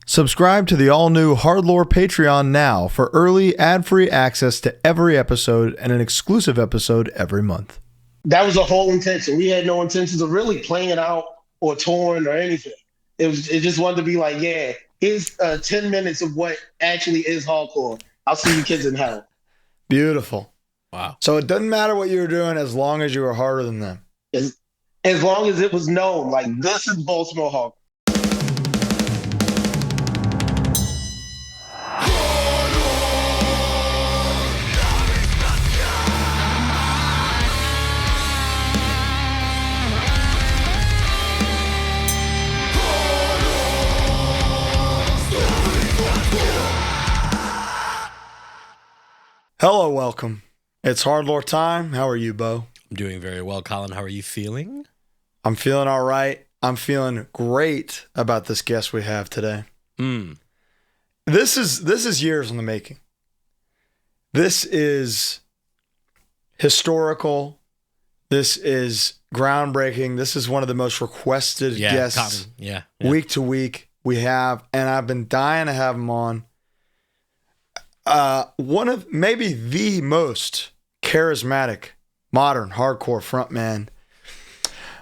Subscribe to the all-new HardLore Patreon now for early, ad-free access to every episode and an exclusive episode every month. That was the whole intention. We had no intentions of really playing it out or touring or anything. It just wanted to be like, yeah, here's 10 minutes of what actually is hardcore. I'll see you kids in hell. Beautiful. Wow. So it doesn't matter what you were doing as long as you were harder than them. As long as it was known, like, this is Baltimore hardcore. Hello, welcome. It's HardLore time. How are you, Bo? I'm doing very well, Colin. How are you feeling? I'm feeling all right. I'm feeling great about this guest we have today. This is years in the making. This is historical. This is groundbreaking. This is one of the most requested guests week to week we have, and I've been dying to have him on. One of maybe the most charismatic modern hardcore frontman,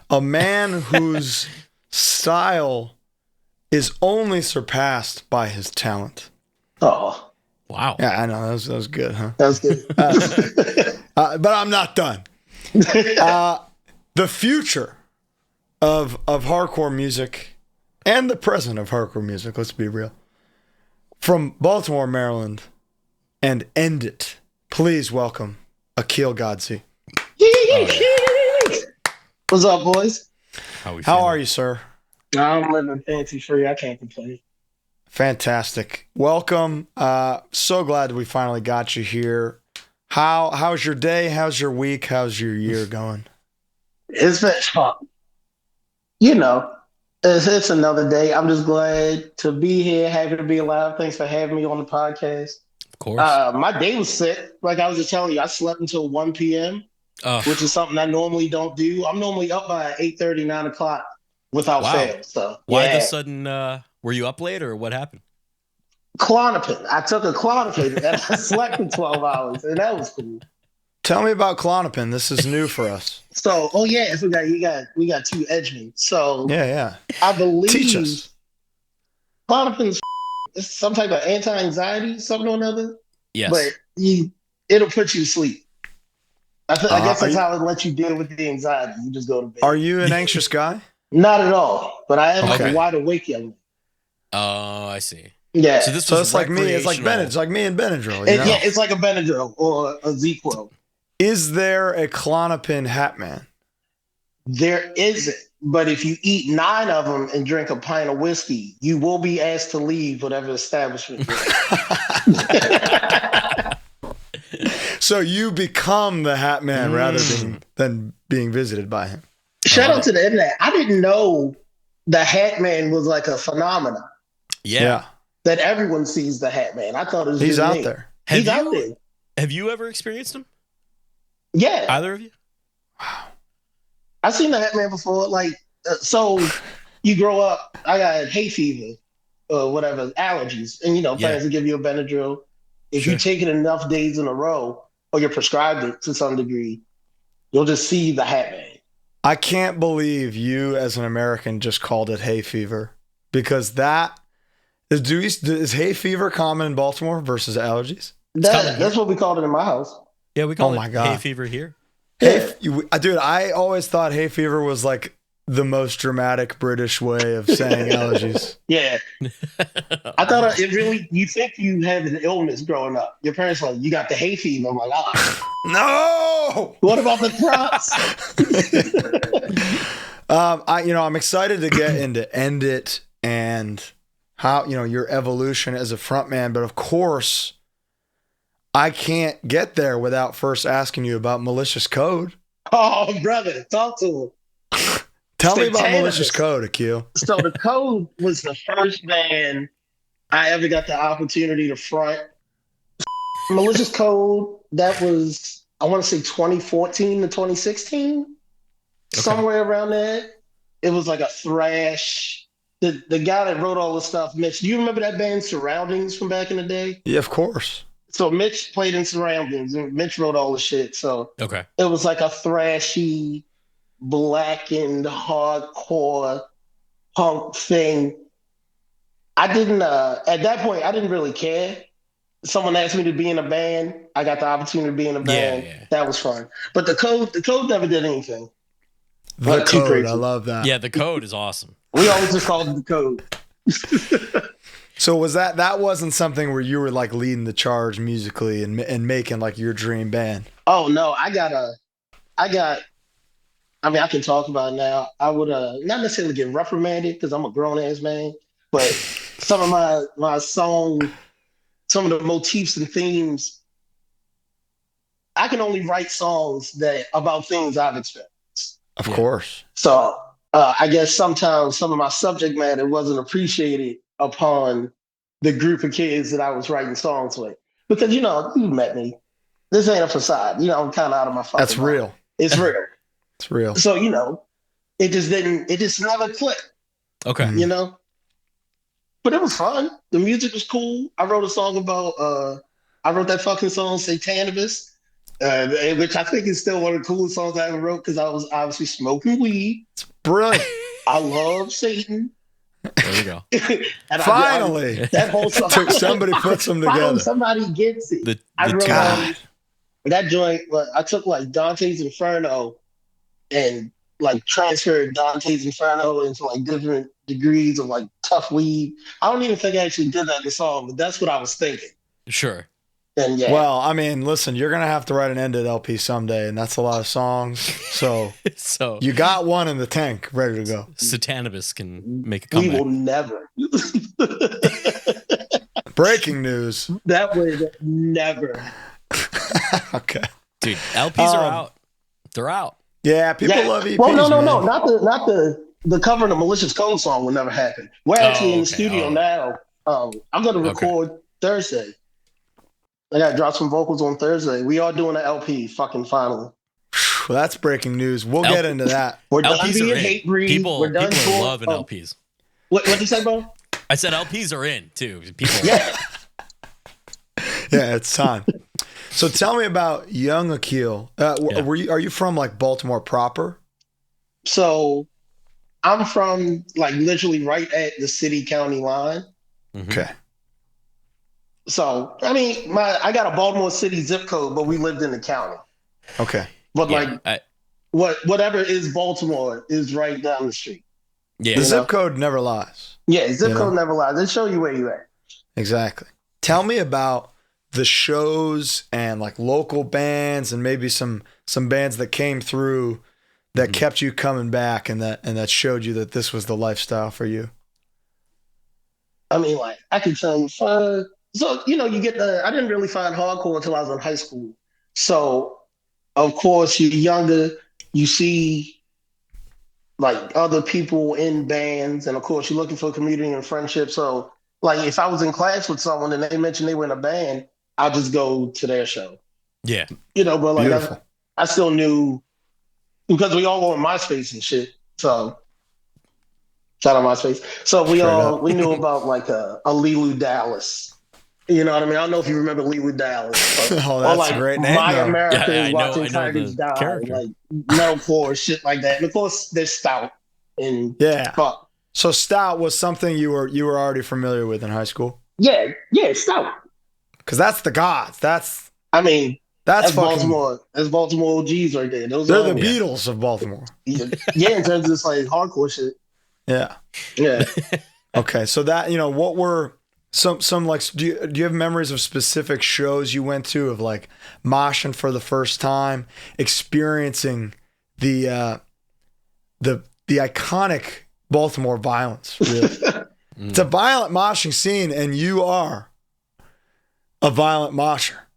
a man whose style is only surpassed by his talent. Oh, wow! Yeah, I know that was good, huh? That was good. But I'm not done. The future of hardcore music and the present of hardcore music. Let's be real. From Baltimore, Maryland. And end it. Please welcome Akil Godsey. What's up, boys? How are you, sir? I'm living fancy free. I can't complain. Fantastic. Welcome. So glad we finally got you here. How's your day? How's your week? How's your year going? It's been fun. You know, it's another day. I'm just glad to be here. Happy to be alive. Thanks for having me on the podcast. Of course. My day was sick. Like I was just telling you, I slept until 1 p.m., which is something I normally don't do. I'm normally up by 8:30, 9 o'clock without fail. So why the sudden, were you up late or what happened? Klonopin. I took a Klonopin and I slept for 12 hours, and that was cool. Tell me about Klonopin. This is new for us. So, I forgot we got two edgemen. So yeah. I believe Teach us. Klonopin's it's some type of anti-anxiety, something or another. Yes. But it'll put you to sleep. I guess that's how it lets you deal with the anxiety. You just go to bed. Are you an anxious guy? Not at all. But I am like a wide awake young man. Oh, I see. Yeah. So it's like me. It's like Ben. It's like me and Benadryl. Yeah, it's like a Benadryl or a Z-Quil. Is there a Klonopin hat man? There isn't. But if you eat 9 of them and drink a pint of whiskey, you will be asked to leave whatever establishment you're in. So you become the hat man rather than being visited by him. Shout out to the internet. I didn't know the hat man was like a phenomenon. Yeah. That everyone sees the hat man. I thought it was He's out there. He's out there. Have you ever experienced him? Yeah. Either of you? Wow. I've seen the hat man before. Like, so you grow up, I got hay fever or whatever, allergies. And, parents will give you a Benadryl. If you take it enough days in a row, or you're prescribed it to some degree, you'll just see the hat man. I can't believe you as an American just called it hay fever, because is hay fever common in Baltimore versus allergies? That's what we called it in my house. Yeah, we call it hay fever here. Dude, I always thought hay fever was like the most dramatic British way of saying allergies. Yeah. I thought you think you had an illness growing up. Your parents were like, you got the hay fever. I'm like, no! What about the crops? I'm excited to get into End It and how, your evolution as a frontman. But of course, I can't get there without first asking you about Malicious Code. Oh, brother, talk to him. Tell me about Malicious Code, Akil. So the Code was the first band I ever got the opportunity to front. Malicious Code, that was, I want to say 2014 to 2016, somewhere around there. It was like a thrash the guy that wrote all the stuff, Mitch. Do you remember that band Surroundings from back in the day? Yeah, of course. So Mitch played in Surroundings, and Mitch wrote all the shit. So Okay. it was like a thrashy, blackened, hardcore punk thing. I didn't at that point. I didn't really care. Someone asked me to be in a band. I got the opportunity to be in a band. Yeah. That was fun. But the code never did anything. The Code, I love that. Yeah, the Code is awesome. We always just called it the Code. So was that wasn't something where you were like leading the charge musically and making like your dream band? Oh no, I mean, I can talk about it now. I would not necessarily get reprimanded because I'm a grown ass man, but some of my song, some of the motifs and themes, I can only write songs that about things I've experienced. Of course. So I guess sometimes some of my subject matter wasn't appreciated upon the group of kids that I was writing songs with. Because, you met me. This ain't a facade. I'm kind of out of my fucking That's real. mind. It's real. It's real. So, it just never clicked. Okay. But it was fun. The music was cool. I wrote a song about, I wrote that fucking song, Satanibus. Which I think is still one of the coolest songs I ever wrote because I was obviously smoking weed. It's brilliant. I love Satan. There you go. And Finally, that whole song. somebody puts them together. Somebody gets it. I wrote that joint. I took like Dante's Inferno and like transferred Dante's Inferno into like different degrees of like tough weed. I don't even think I actually did that in the song, but that's what I was thinking. Sure. And yeah. Well, I mean, listen, you're gonna have to write an ended LP someday, and that's a lot of songs. So Mm-hmm. you got one in the tank, ready to go. Satanibus can make a comeback. We will never. Breaking news. That would never. Okay. Dude, LPs are out. They're out. Yeah, people love EPs. Well, no, man. not the cover of the Malicious Code song will never happen. We're actually in the studio now. I'm going to record Thursday. I got to drop some vocals on Thursday. We are doing an LP, fucking finally. Well, that's breaking news. We'll get into that. We're done LPs being are in. hate breed. People We're done are loving LPs. What'd you say, bro? I said LPs are in too. People. Yeah. Yeah, it's time. So tell me about young Akil. Are you from like Baltimore proper? So I'm from like literally right at the city county line. Mm-hmm. Okay. So I mean, I got a Baltimore City zip code, but we lived in the county. Okay. But whatever is Baltimore is right down the street. Yeah. The zip code never lies. Yeah, zip code never lies. They show you where you at. Exactly. Tell me about the shows and like local bands and maybe some bands that came through that kept you coming back and that showed you that this was the lifestyle for you. I mean, like I can tell you, so you get I didn't really find hardcore until I was in high school. So of course you're younger, you see like other people in bands, and of course you're looking for community and friendship. So like if I was in class with someone and they mentioned they were in a band, I'll just go to their show. Yeah. But like I still knew because we all were on MySpace and shit. So shout out MySpace. So we knew about like a Lilu Dallas. You know what I mean? I don't know if you remember Lilu Dallas. Oh, that's like a great name. My though. America I watching know Tigers the die, character. like metalcore shit like that. And of course, there's Stout and fuck. So Stout was something you were already familiar with in high school. Yeah, Stout. Because that's the gods. That's fucking, Baltimore. That's Baltimore OGs right there. They're the Beatles of Baltimore. Yeah, in terms of this like hardcore shit. Yeah. Yeah. Okay, so that what were some like do you have memories of specific shows you went to of like moshing for the first time, experiencing the iconic Baltimore violence? Really, it's a violent moshing scene, and you are a violent mosher.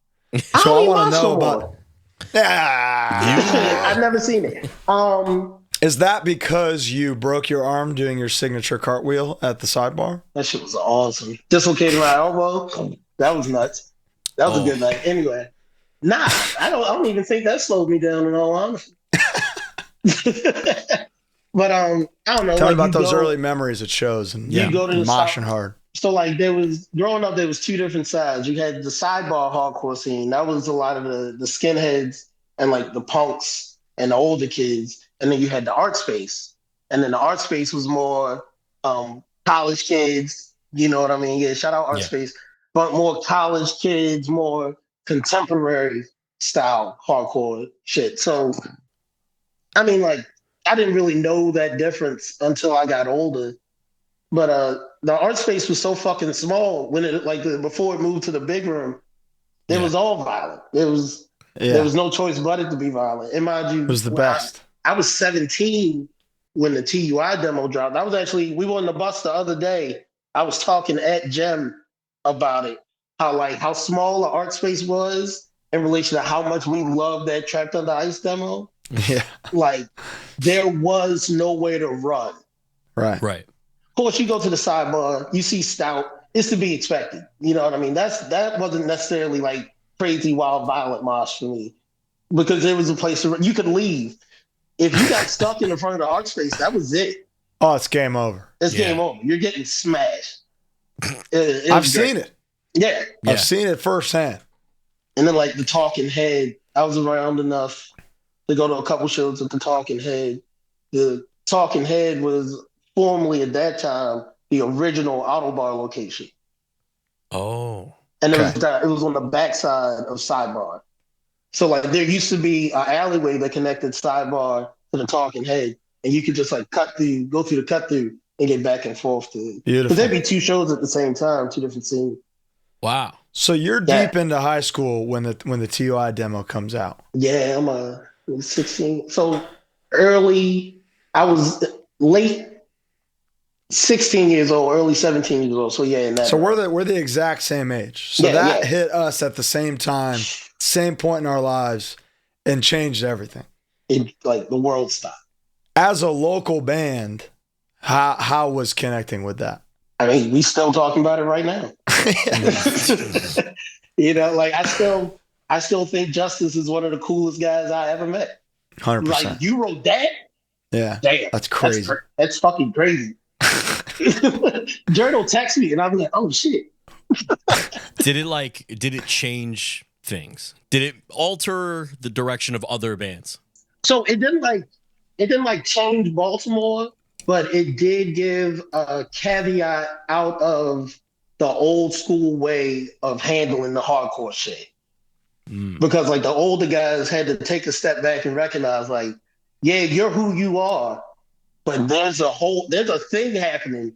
So I want to know about. I've never seen it. Is that because you broke your arm doing your signature cartwheel at the sidebar? That shit was awesome. Dislocated my elbow. That was nuts. That was a good night. Anyway, I don't even think that slowed me down in all honesty. But I don't know. Tell me Like about those early memories at shows and you go to the moshing hard. So like growing up, there was two different sides. You had the sidebar hardcore scene. That was a lot of the skinheads and like the punks and the older kids. And then you had the art space. And then the art space was more college kids. You know what I mean? Yeah, shout out art space. But more college kids, more contemporary style hardcore shit. So I mean, like, I didn't really know that difference until I got older. But the art space was so fucking small when before it moved to the big room, it was all violent. There was no choice but it to be violent. And mind you, it was the best. I was 17 when the TUI demo dropped. We were on the bus the other day. I was talking at Gem about it, how small the art space was in relation to how much we loved that Trapped Under Ice demo. Yeah. Like there was nowhere to run. Right. Of course, you go to the sidebar, you see Stout. It's to be expected. You know what I mean? That wasn't necessarily like crazy, wild, violent mosh for me because there was a place you could leave. If you got stuck in the front of the art space, that was it. Oh, it's game over. It's game over. You're getting smashed. I've seen it. Yeah. I've seen it firsthand. And then like the Talking Head, I was around enough to go to a couple shows at the Talking Head. The Talking Head was formerly at that time the original Auto Bar location. Oh. And it was on the backside of Sidebar. So like there used to be an alleyway that connected Sidebar to the Talking Head, and you could just like go through the cut through and get back and forth to it. Beautiful. Because there'd be two shows at the same time, two different scenes. Wow. So you're deep into high school when the TUI demo comes out. Yeah, I'm 16. So I was late 16 years old, early 17 years old. So yeah, in that. So we're the exact same age. So that hit us at the same time, same point in our lives, and changed everything. Like the world stopped. As a local band, how was connecting with that? I mean, we still talking about it right now. You know, like I still think Justice is one of the coolest guys I ever met. 100%. Like you wrote that? Yeah. Damn. That's crazy. That's fucking crazy. Jared will text me and I'm like, oh shit. Did it change things? Did it alter the direction of other bands? So it didn't change Baltimore, but it did give a caveat out of the old school way of handling the hardcore shit. Because like the older guys had to take a step back and recognize like, yeah, you're who you are, but there's a thing happening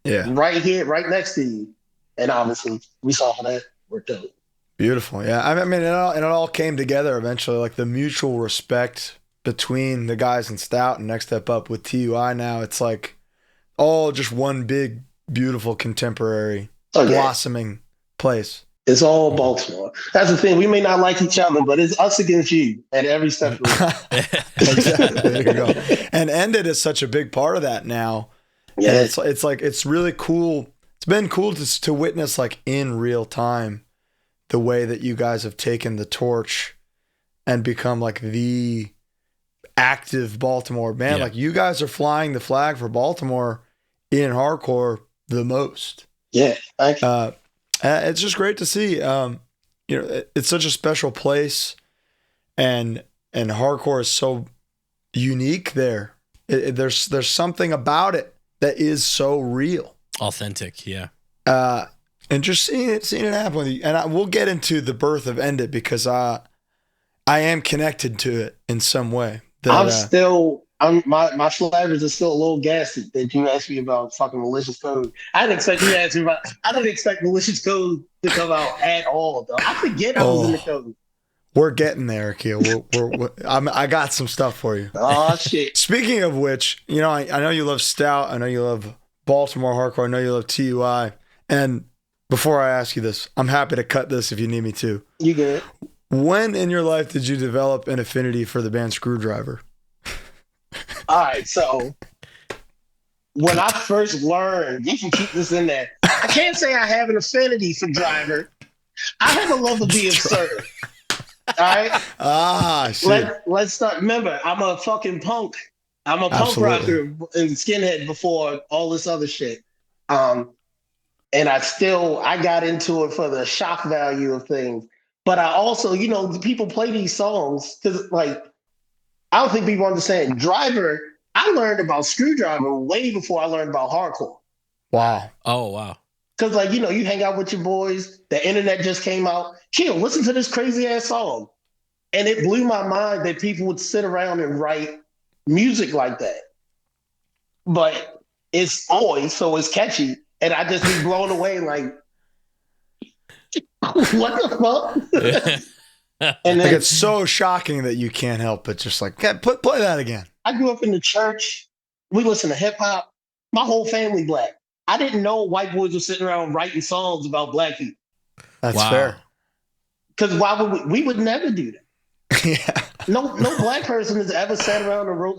right here, right next to you. And obviously we saw that worked out. Beautiful. Yeah. I mean, it all came together eventually, like the mutual respect between the guys in Stout and Next Step Up with TUI now. It's like all just one big, beautiful, contemporary, blossoming place. It's all Baltimore. That's the thing. We may not like each other, but it's us against you at every step. Exactly. There you go. And Ended is such a big part of that now. Yeah. And it's like, it's really cool. It's been cool to witness like in real time the way that you guys have taken the torch and become like the active Baltimore band. Like you guys are flying the flag for Baltimore in hardcore the most. Yeah. Thank you. It's just great to see. It's such a special place, and hardcore is so unique there. There's something about it that is so real, authentic. Yeah. And just seeing it happen with you, and we'll get into the birth of End It because I am connected to it in some way. My flabbers are still a little gassy that you asked me about fucking Malicious Code. I didn't expect Malicious Code to come out at all, though. I forget I was in the code. We're getting there, Akil. I got some stuff for you. Oh, shit. Speaking of which, I know you love Stout. I know you love Baltimore hardcore. I know you love TUI. And before I ask you this, I'm happy to cut this if you need me to. You good. When in your life did you develop an affinity for the band Screwdriver? All right, so when I first learned, you can keep this in there. I can't say I have an affinity for Driver. I have a love of the absurd. All right? Shit. Let's start. Remember, I'm a fucking punk. I'm a punk Absolutely. rocker and skinhead before all this other shit. And I got into it for the shock value of things. But I also, people play these songs because, like, I don't think people understand. Driver, I learned about Screwdriver way before I learned about hardcore. Wow. Oh, wow. Because, like, you hang out with your boys, the internet just came out. Chill, listen to this crazy ass song. And it blew my mind that people would sit around and write music like that. But it's always so it's catchy. And I just be blown away, like, what the fuck? And Like, then it's so shocking that you can't help but just like, play that again. I grew up in the church. We listen to hip hop. My whole family black. I didn't know white boys were sitting around writing songs about black people. That's Wow. fair. Because why would we would never do that. Yeah. No black person has ever sat around and wrote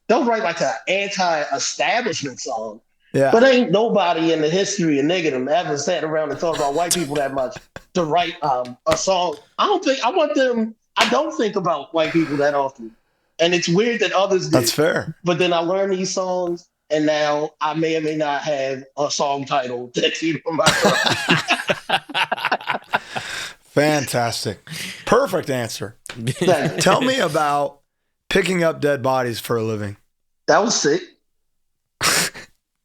they'll write like an anti-establishment song. Yeah. But ain't nobody in the history of niggerdom ever sat around and thought about white people that much to write a song. I don't think about white people that often. And it's weird that others do. That's fair. But then I learn these songs, and now I may or may not have a song title that's even myself. Fantastic. Perfect answer. Tell me about picking up dead bodies for a living. That was sick.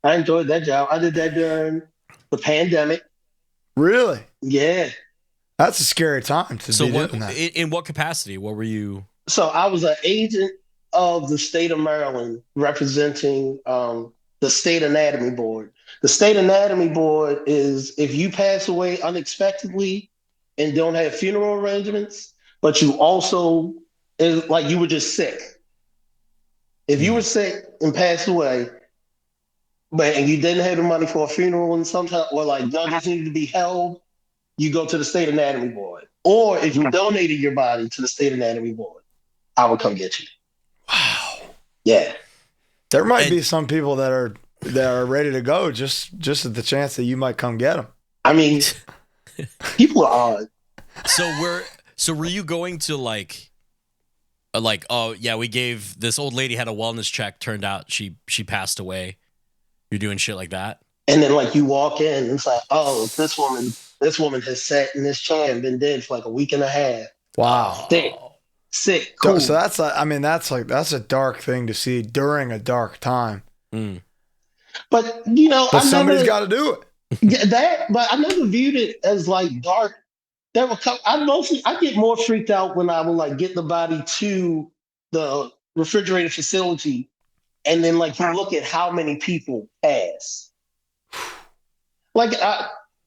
I enjoyed that job. I did that during the pandemic. Really? Yeah. That's a scary time to be doing that. In what capacity? What were you? So I was an agent of the state of Maryland representing the State Anatomy Board. The State Anatomy Board is if you pass away unexpectedly and don't have funeral arrangements, but you also, like you were just sick. If you were sick and passed away, and you didn't have the money for a funeral and sometimes, or like judges needed to be held, you go to the State Anatomy Board. Or if you donated your body to the State Anatomy Board, I would come get you. Wow. Yeah. There might be some people that are ready to go just at the chance that you might come get them. I mean, people are odd. So were you going to like, oh yeah, we gave this old lady had a wellness check. Turned out she passed away. You're doing shit like that. And then like you walk in and it's like, oh, this woman has sat in this chair and been dead for like a week and a half. Wow. Sick. Cool. So that's that's a dark thing to see during a dark time. Mm. But somebody's got to do it. Yeah, but I never viewed it as like dark. I get more freaked out when I will like get the body to the refrigerated facility, and then like you look at how many people pass. Like,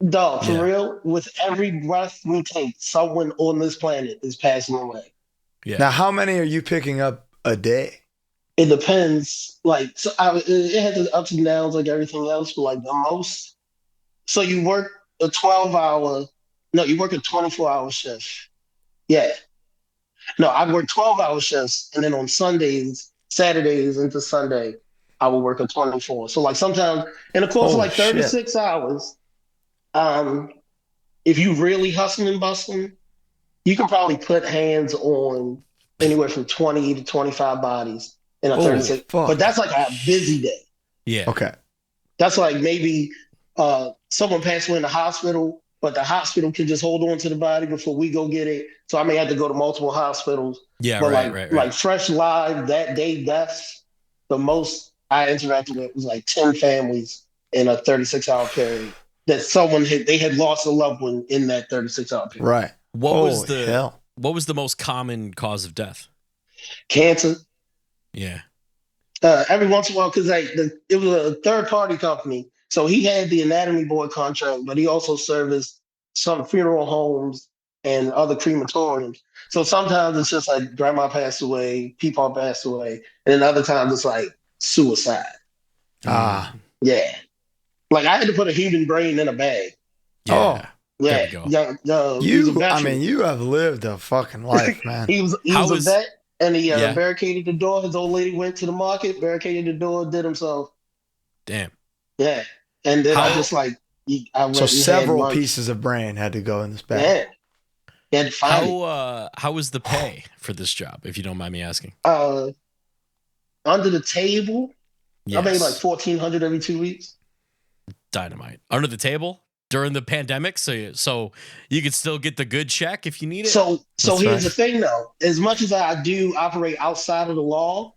dog, for real, with every breath we take, someone on this planet is passing away. Yeah. Now, how many are you picking up a day? It depends. Like, it has its ups and downs like everything else, but like the most. So you work a 12-hour. No, you work a 24-hour shift. Yeah. No, I work 12-hour shifts, and then on Sundays, Saturdays into Sunday, I will work a 24. So like sometimes in the course of like 36 hours, if you really hustling and bustling, you can probably put hands on anywhere from 20 to 25 bodies in a 36. But that's like a busy day. Yeah. Okay. That's like maybe someone passed away in the hospital, but the hospital can just hold on to the body before we go get it. So I may have to go to multiple hospitals. Yeah, but right. Like fresh live that day deaths, the most I interacted with was like 10 families in a 36-hour period that they had lost a loved one in that 36-hour period. Right. What was the most common cause of death? Cancer. Yeah. Every once in a while, because it was a third-party company, so he had the anatomy board contract, but he also serviced some funeral homes and other crematoriums. So sometimes it's just like grandma passed away, Peepaw passed away, and then other times it's like suicide. Ah. Yeah. Like I had to put a human brain in a bag. Yeah. Yeah. You have lived a fucking life, man. he was a vet, and he barricaded the door. His old lady went to the market, barricaded the door, did himself. Damn. Yeah. And then I just like, I went. So several pieces of brain had to go in this bag. Yeah. How was the pay for this job, if you don't mind me asking? under the table. Yes. I made like 1,400 every 2 weeks. Dynamite. Under the table during the pandemic, so you could still get the good check if you need it. So That's here's right. the thing though. As much as I do operate outside of the law,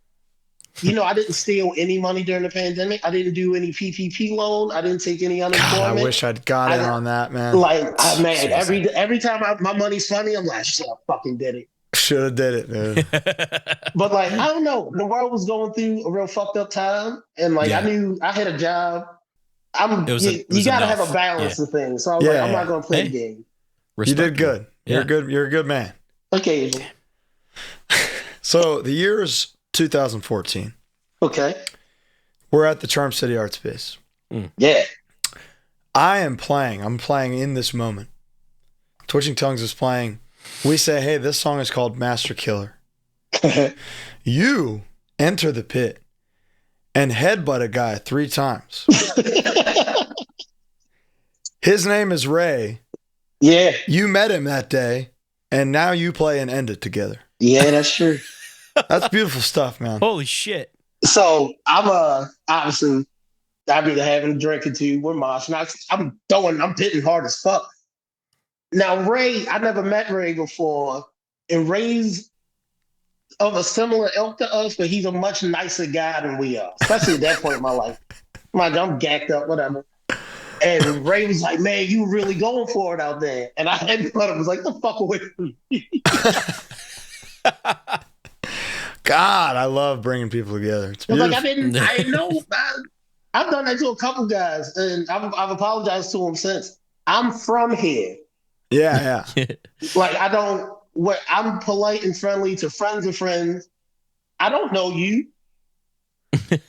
I didn't steal any money during the pandemic. I didn't do any PPP loan. I didn't take any unemployment. God, I wish I'd got in on that, man. Like, man, every time my money's funny, I'm like, shit, I fucking did it. Should have did it, dude. But like, I don't know. The world was going through a real fucked up time, and like, I knew I had a job. You gotta have a balance of things. So I was like, I'm not gonna play the game. You did good. You're good. You're a good man. Occasionally. So the year is 2014. Okay. We're at the Charm City Art Space. Yeah. I'm playing in this moment. Twitching Tongues is playing. We say, hey, this song is called Master Killer. You enter the pit and headbutt a guy 3 times. His name is Ray. Yeah. You met him that day, and now you play and end it together. Yeah, that's true. That's beautiful stuff, man. Holy shit. So I'm obviously I've been having a drink or two with Mosh, and I'm pitting hard as fuck. Now Ray, I never met Ray before, and Ray's of a similar ilk to us, but he's a much nicer guy than we are, especially at that point in my life. I'm gacked up, whatever. And Ray was like, man, you really going for it out there. And I had thought it was like, the fuck away from me. God, I love bringing people together. It's beautiful. Like, I didn't know. I've done that to a couple guys, and I've apologized to them since. I'm from here. Yeah. Like, I'm polite and friendly to friends of friends. I don't know you.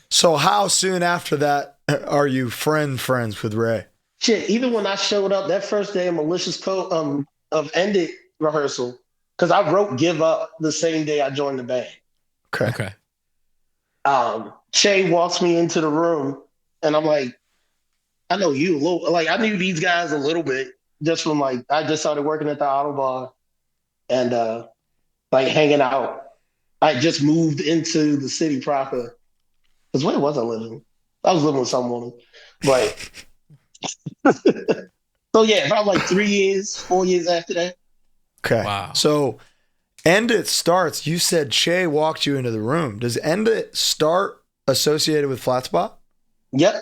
So how soon after that are you friends with Ray? Shit, even when I showed up that first day of Malicious Code of End It rehearsal, because I wrote Give Up the same day I joined the band. Okay. Shay walks me into the room, and I'm like, I know you a little. Like, I knew these guys a little bit just from like, I just started working at the Otto bar and like hanging out. I just moved into the city proper. Because where was I living? I was living with some woman. But so yeah, about like 4 years after that. Okay. Wow. So End It starts. You said Shay walked you into the room. Does End It start associated with Flatspot? Yep.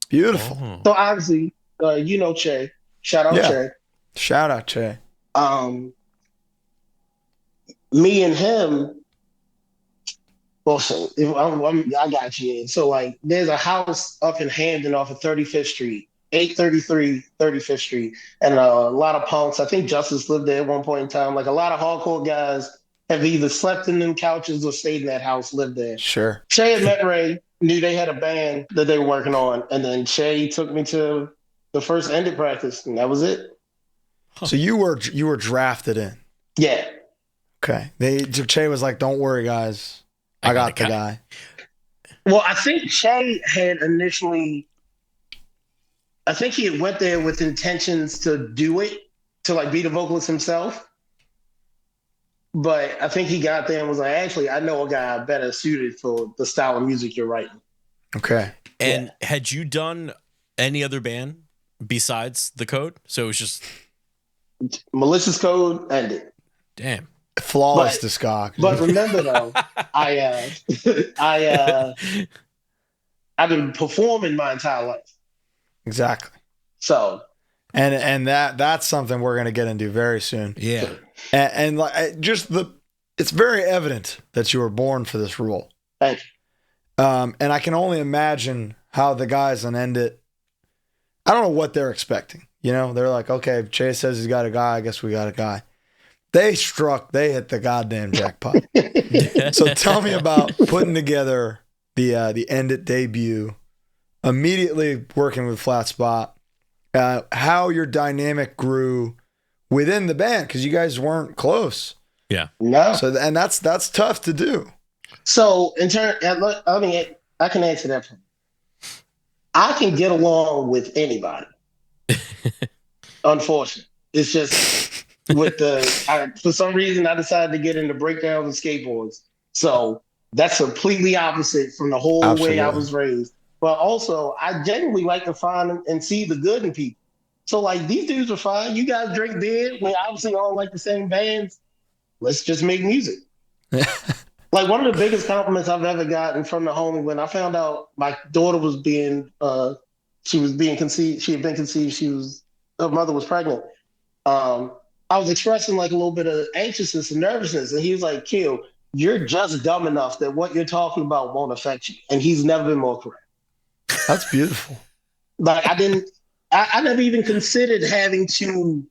Beautiful. Oh. So obviously, Che. Shout out Che. Shout out Che. Me and him. Well, so I got you. So like, there's a house up in Hamden off of 35th Street, 833 35th Street, and a lot of punks. I think Justice lived there at one point in time. Like, a lot of hardcore guys have either slept in them couches or stayed in that house, lived there. Sure. Shay had met Ray, knew they had a band that they were working on, and then Shay took me to the first End It practice, and that was it. So you were drafted in. Yeah. Okay. Che was like, "Don't worry, guys. I got the guy." Well, I think Shay had initially, I think he had went there with intentions to do it, to like be the vocalist himself. But I think he got there and was like, actually, I know a guy better suited for the style of music you're writing. Okay. And had you done any other band besides The Code? So it was just Malicious Code, End It. Damn. Flawless discog. But remember though, I've been performing my entire life. Exactly. So and that's something we're gonna get into very soon. Yeah. And like it's very evident that you were born for this role. Thank you. And I can only imagine how the guys on End It, I don't know what they're expecting. They're like, okay, Chase says he's got a guy, I guess we got a guy. They hit the goddamn jackpot. So tell me about putting together the End It debut, immediately working with Flatspot, how your dynamic grew within the band, because you guys weren't close. Yeah. No. So and that's tough to do. So in turn, I can answer that. I can get along with anybody. Unfortunately, it's just with for some reason I decided to get into breakdowns and skateboards. So That's completely opposite from the whole way I Absolutely. was raised. But also, I genuinely like to find and see the good in people. So, like, these dudes are fine. You guys drink beer. We obviously all like the same bands. Let's just make music. Like, one of the biggest compliments I've ever gotten from the homie when I found out my daughter was she was being conceived. She had been conceived. Her mother was pregnant. Um, I was expressing like a little bit of anxiousness and nervousness, and he was like, "Kill, you're just dumb enough that what you're talking about won't affect you." And he's never been more correct. That's beautiful. Like I never even considered having to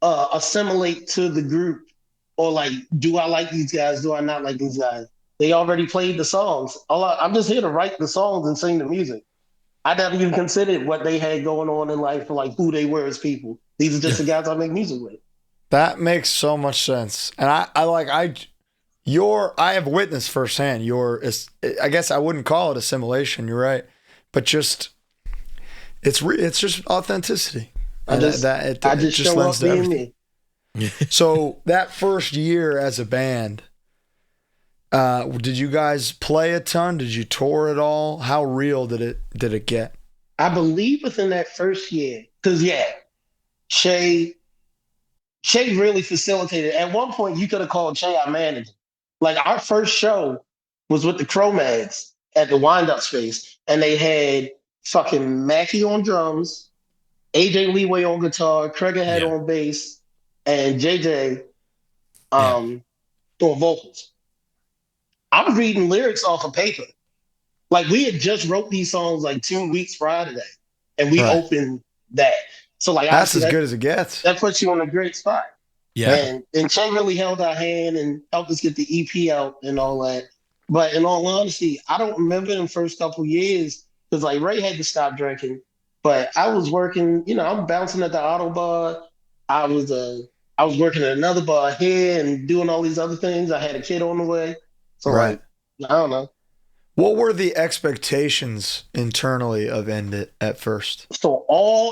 assimilate to the group or like, do I like these guys? Do I not like these guys? They already played the songs. I'm just here to write the songs and sing the music. I never even considered what they had going on in life or like who they were as people. These are just the guys I make music with. That makes so much sense. And I have witnessed firsthand I guess I wouldn't call it assimilation, you're right. But just it's just authenticity. I just show up being me. So that first year as a band, did you guys play a ton? Did you tour at all? How real did it get? I believe within that first year, because Shay really facilitated. At one point, you could have called Shay our manager. Like our first show was with the Cro-Mags at the Wind Up Space, and they had fucking Mackie on drums, AJ Leeway on guitar, Craigerhead on bass, and JJ doing vocals. I'm reading lyrics off of paper. Like we had just wrote these songs like 2 weeks prior to that, and we opened that. So like that's as good as it gets. That puts you on a great spot. Yeah. And Shay really held our hand and helped us get the EP out and all that. But in all honesty, I don't remember the first couple years because like Ray had to stop drinking. But I was working, I'm bouncing at the Otto bar. I was working at another bar here and doing all these other things. I had a kid on the way. So like, I don't know. What were the expectations internally of End It at first? So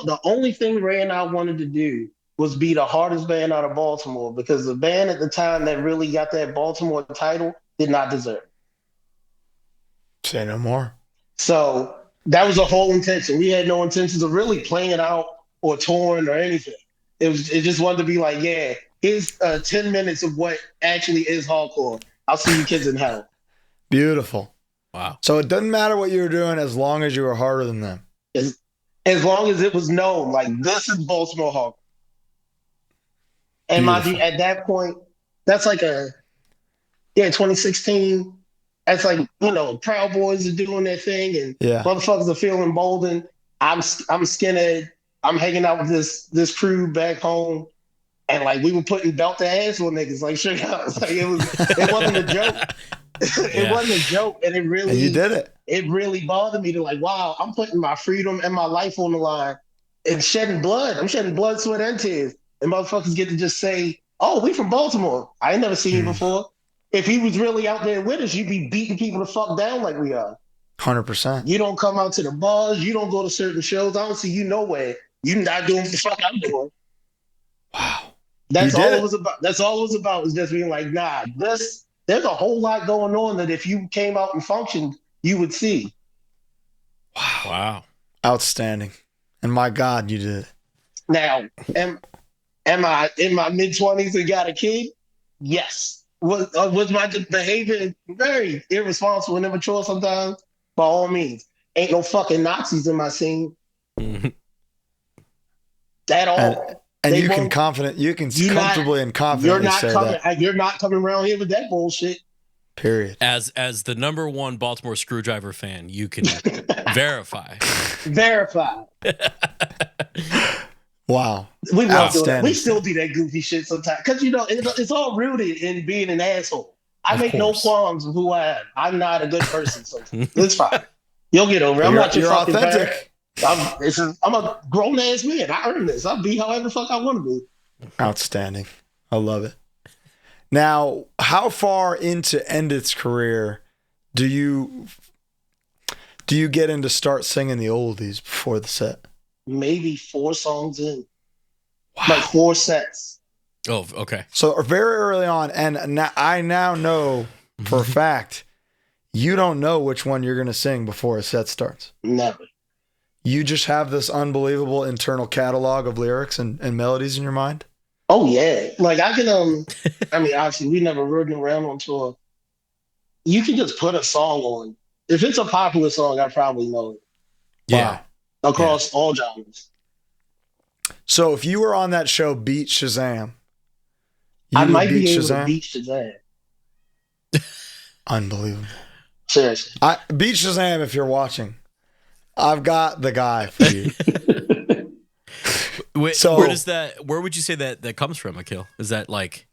the only thing Ray and I wanted to do was be the hardest band out of Baltimore because the band at the time that really got that Baltimore title did not deserve it. Say no more. So that was the whole intention. We had no intentions of really playing out or touring or anything. It just wanted to be like, yeah, here's 10 minutes of what actually is hardcore. I'll see you kids in hell. Beautiful. Wow. So it doesn't matter what you were doing as long as you were harder than them. As long as it was known, like this is Baltimore hardcore. And mind you, at that point, that's like 2016. That's like, Proud Boys are doing their thing and motherfuckers are feeling emboldened. I'm skinhead. I'm hanging out with this crew back home. And like we were putting belt to ass on niggas like straight up. Like it wasn't a joke. It wasn't a joke. And you did it. It really bothered me to like, wow, I'm putting my freedom and my life on the line and shedding blood. I'm shedding blood, sweat, and tears. And motherfuckers get to just say, oh, we from Baltimore. I ain't never seen you before. If he was really out there with us, you'd be beating people the fuck down like we are. 100%. You don't come out to the bars. You don't go to certain shows. I don't see you nowhere. You not doing what the fuck I'm doing. Wow. That's all it was about. That's all it was about was just being like, nah, there's a whole lot going on that if you came out and functioned, you would see. Wow. Outstanding. And my God, you did it. Now, am I in my mid-20s and got a kid? Yes. Was my behavior very irresponsible and immature sometimes? By all means. Ain't no fucking Nazis in my scene. At all. And you can comfortably and confidently say that. You're not coming around here with that bullshit. Period. As the number one Baltimore Screwdriver fan, you can verify. Verify. Wow. We love doing that. We still do that goofy shit sometimes. Because, it's all rooted in being an asshole. I make no qualms of who I am. I'm not a good person, so it's fine. You'll get over it. I'm not your fucking authentic. I'm a grown-ass man. I earned this. I'll be however the fuck I want to be. Outstanding. I love it. Now, how far into End It's career do you get into start singing the oldies before the set? Maybe 4 songs in. Wow. Like 4 sets. Oh, okay. So very early on, and I now know for a fact you don't know which one you're going to sing before a set starts. Never. You just have this unbelievable internal catalog of lyrics and melodies in your mind? Oh, yeah. Like, I can, I mean, obviously, we never ridden around on tour. You can just put a song on. If it's a popular song, I probably know it. Yeah. Wow. Across all genres. So if you were on that show, Beat Shazam, I would might beat be able Shazam? to beat Shazam. Unbelievable. Seriously. Beat Shazam if you're watching. I've got the guy for you. Wait, So- where would you say that comes from, Akil? Is that like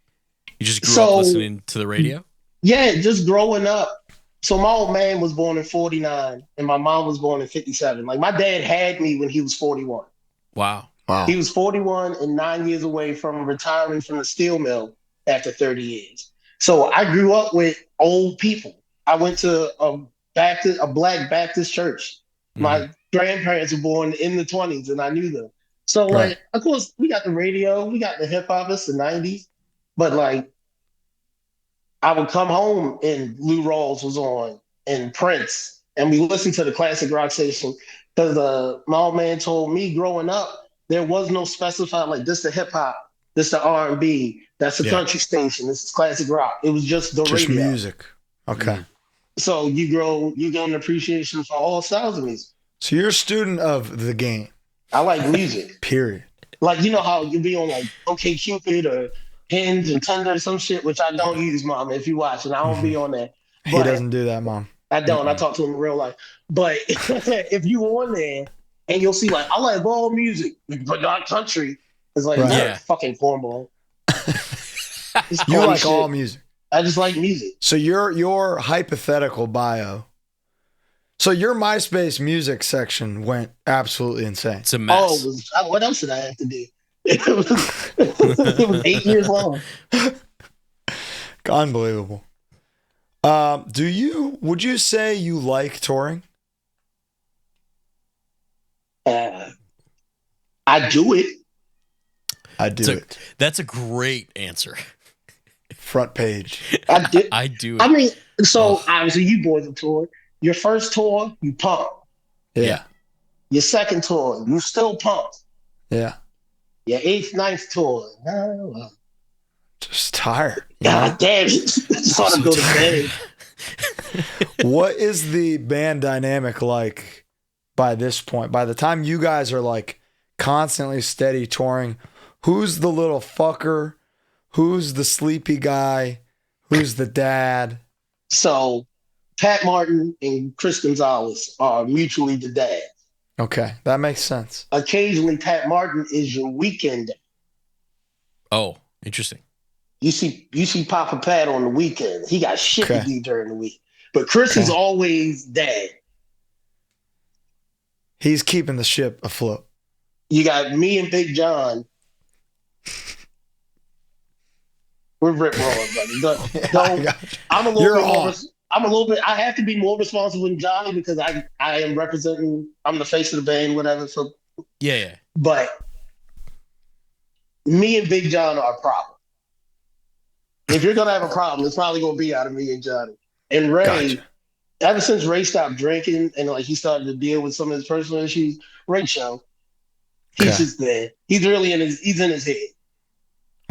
you just grew up listening to the radio? Yeah, just growing up. So my old man was born in 49 and my mom was born in 57. Like, my dad had me when he was 41. Wow. He was 41 and 9 years away from retiring from the steel mill after 30 years. So I grew up with old people. I went to a Black Baptist church. My grandparents were born in the 20s and I knew them. So, like, Right. of course, we got the radio, we got the hip hop, it's the 90s. But, like, I would come home and Lou Rawls was on and Prince, and we listened to the classic rock station because my old man told me growing up, there was no specified, like, this the hip hop, this the R&B, that's the country station, this is classic rock. It was just the Just radio. music. Okay. So you get an appreciation for all styles of music. So you're a student of the game, I like music. period. Like, you know how you be on, like, OkCupid or Hinge and Tinder or some shit, which I don't use, Mom, if you watch, and I don't be on that. He But doesn't do that, Mom. I don't. I talk to him in real life. But if you on there and you'll see, like, I like all music, but not country, it's like, Right. yeah, fucking cornball. It's You corny like shit. all music. I just like music. So your hypothetical bio. So your MySpace music section went absolutely insane. It's a mess. What else did I have to do? It was 8 years long. Unbelievable. Would you say you like touring? I do it. I do it. That's a great answer. Front page. I do. I do. I mean, so obviously you boys have toured. Your first tour, you pumped. Yeah. Your second tour, you still pumped. Yeah. Your eighth, ninth tour, Just tired. God damn it. Just want to go to bed. What is the band dynamic like by this point? By the time you guys are like constantly steady touring, who's the little fucker? Who's the sleepy guy? Who's the dad? So Pat Martin and Chris Gonzalez are mutually the dad. Okay, that makes sense. Occasionally, Pat Martin is your weekend. Oh, interesting. You see Papa Pat on the weekend. He got shit Okay. to do during the week. But Chris is always dad. He's keeping the ship afloat. You got me and Big John. We're rip rolling, buddy. I'm a little bit. I have to be more responsible than Johnny because I am representing. I'm the face of the band, whatever. So Yeah. but me and Big John are a problem. If you're gonna have a problem, it's probably gonna be out of me and Johnny. And Ray, ever since Ray stopped drinking and like he started to deal with some of his personal issues, Ray show, he's just there. He's really in his head.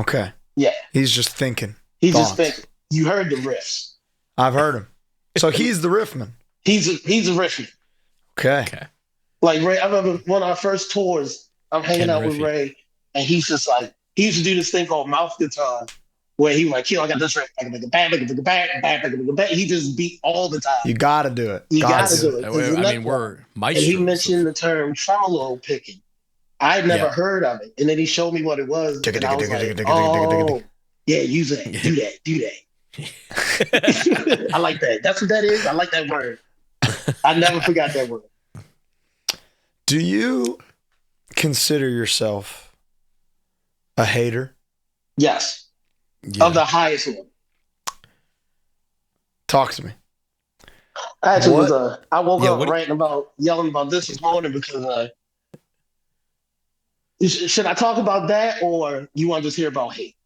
Okay. Yeah. He's just thinking. He's thoughts. just thinking. You heard the riffs. I've heard him. So he's the riffman. He's a riffman. Okay. Like Ray, I remember one of our first tours, I'm hanging Ken out with Riffy. Ray, and he's just like, he used to do this thing called mouth guitar, where he was like, yo, I got this riff, he just beat all the time. You got to do it. You gotta do it. I mean, we're And maestros. he mentioned the term tremolo picking. I'd never heard of it. And then he showed me what it was. And I was like, oh, yeah, use that. Do that. I like that. That's what that is. I like that word. I never forgot that word. Do you consider yourself a hater? Yes. Yeah. Of the highest one. Talk to me. Actually, What? I woke Yeah, up yelling about this morning because should I talk about that or you want to just hear about hate?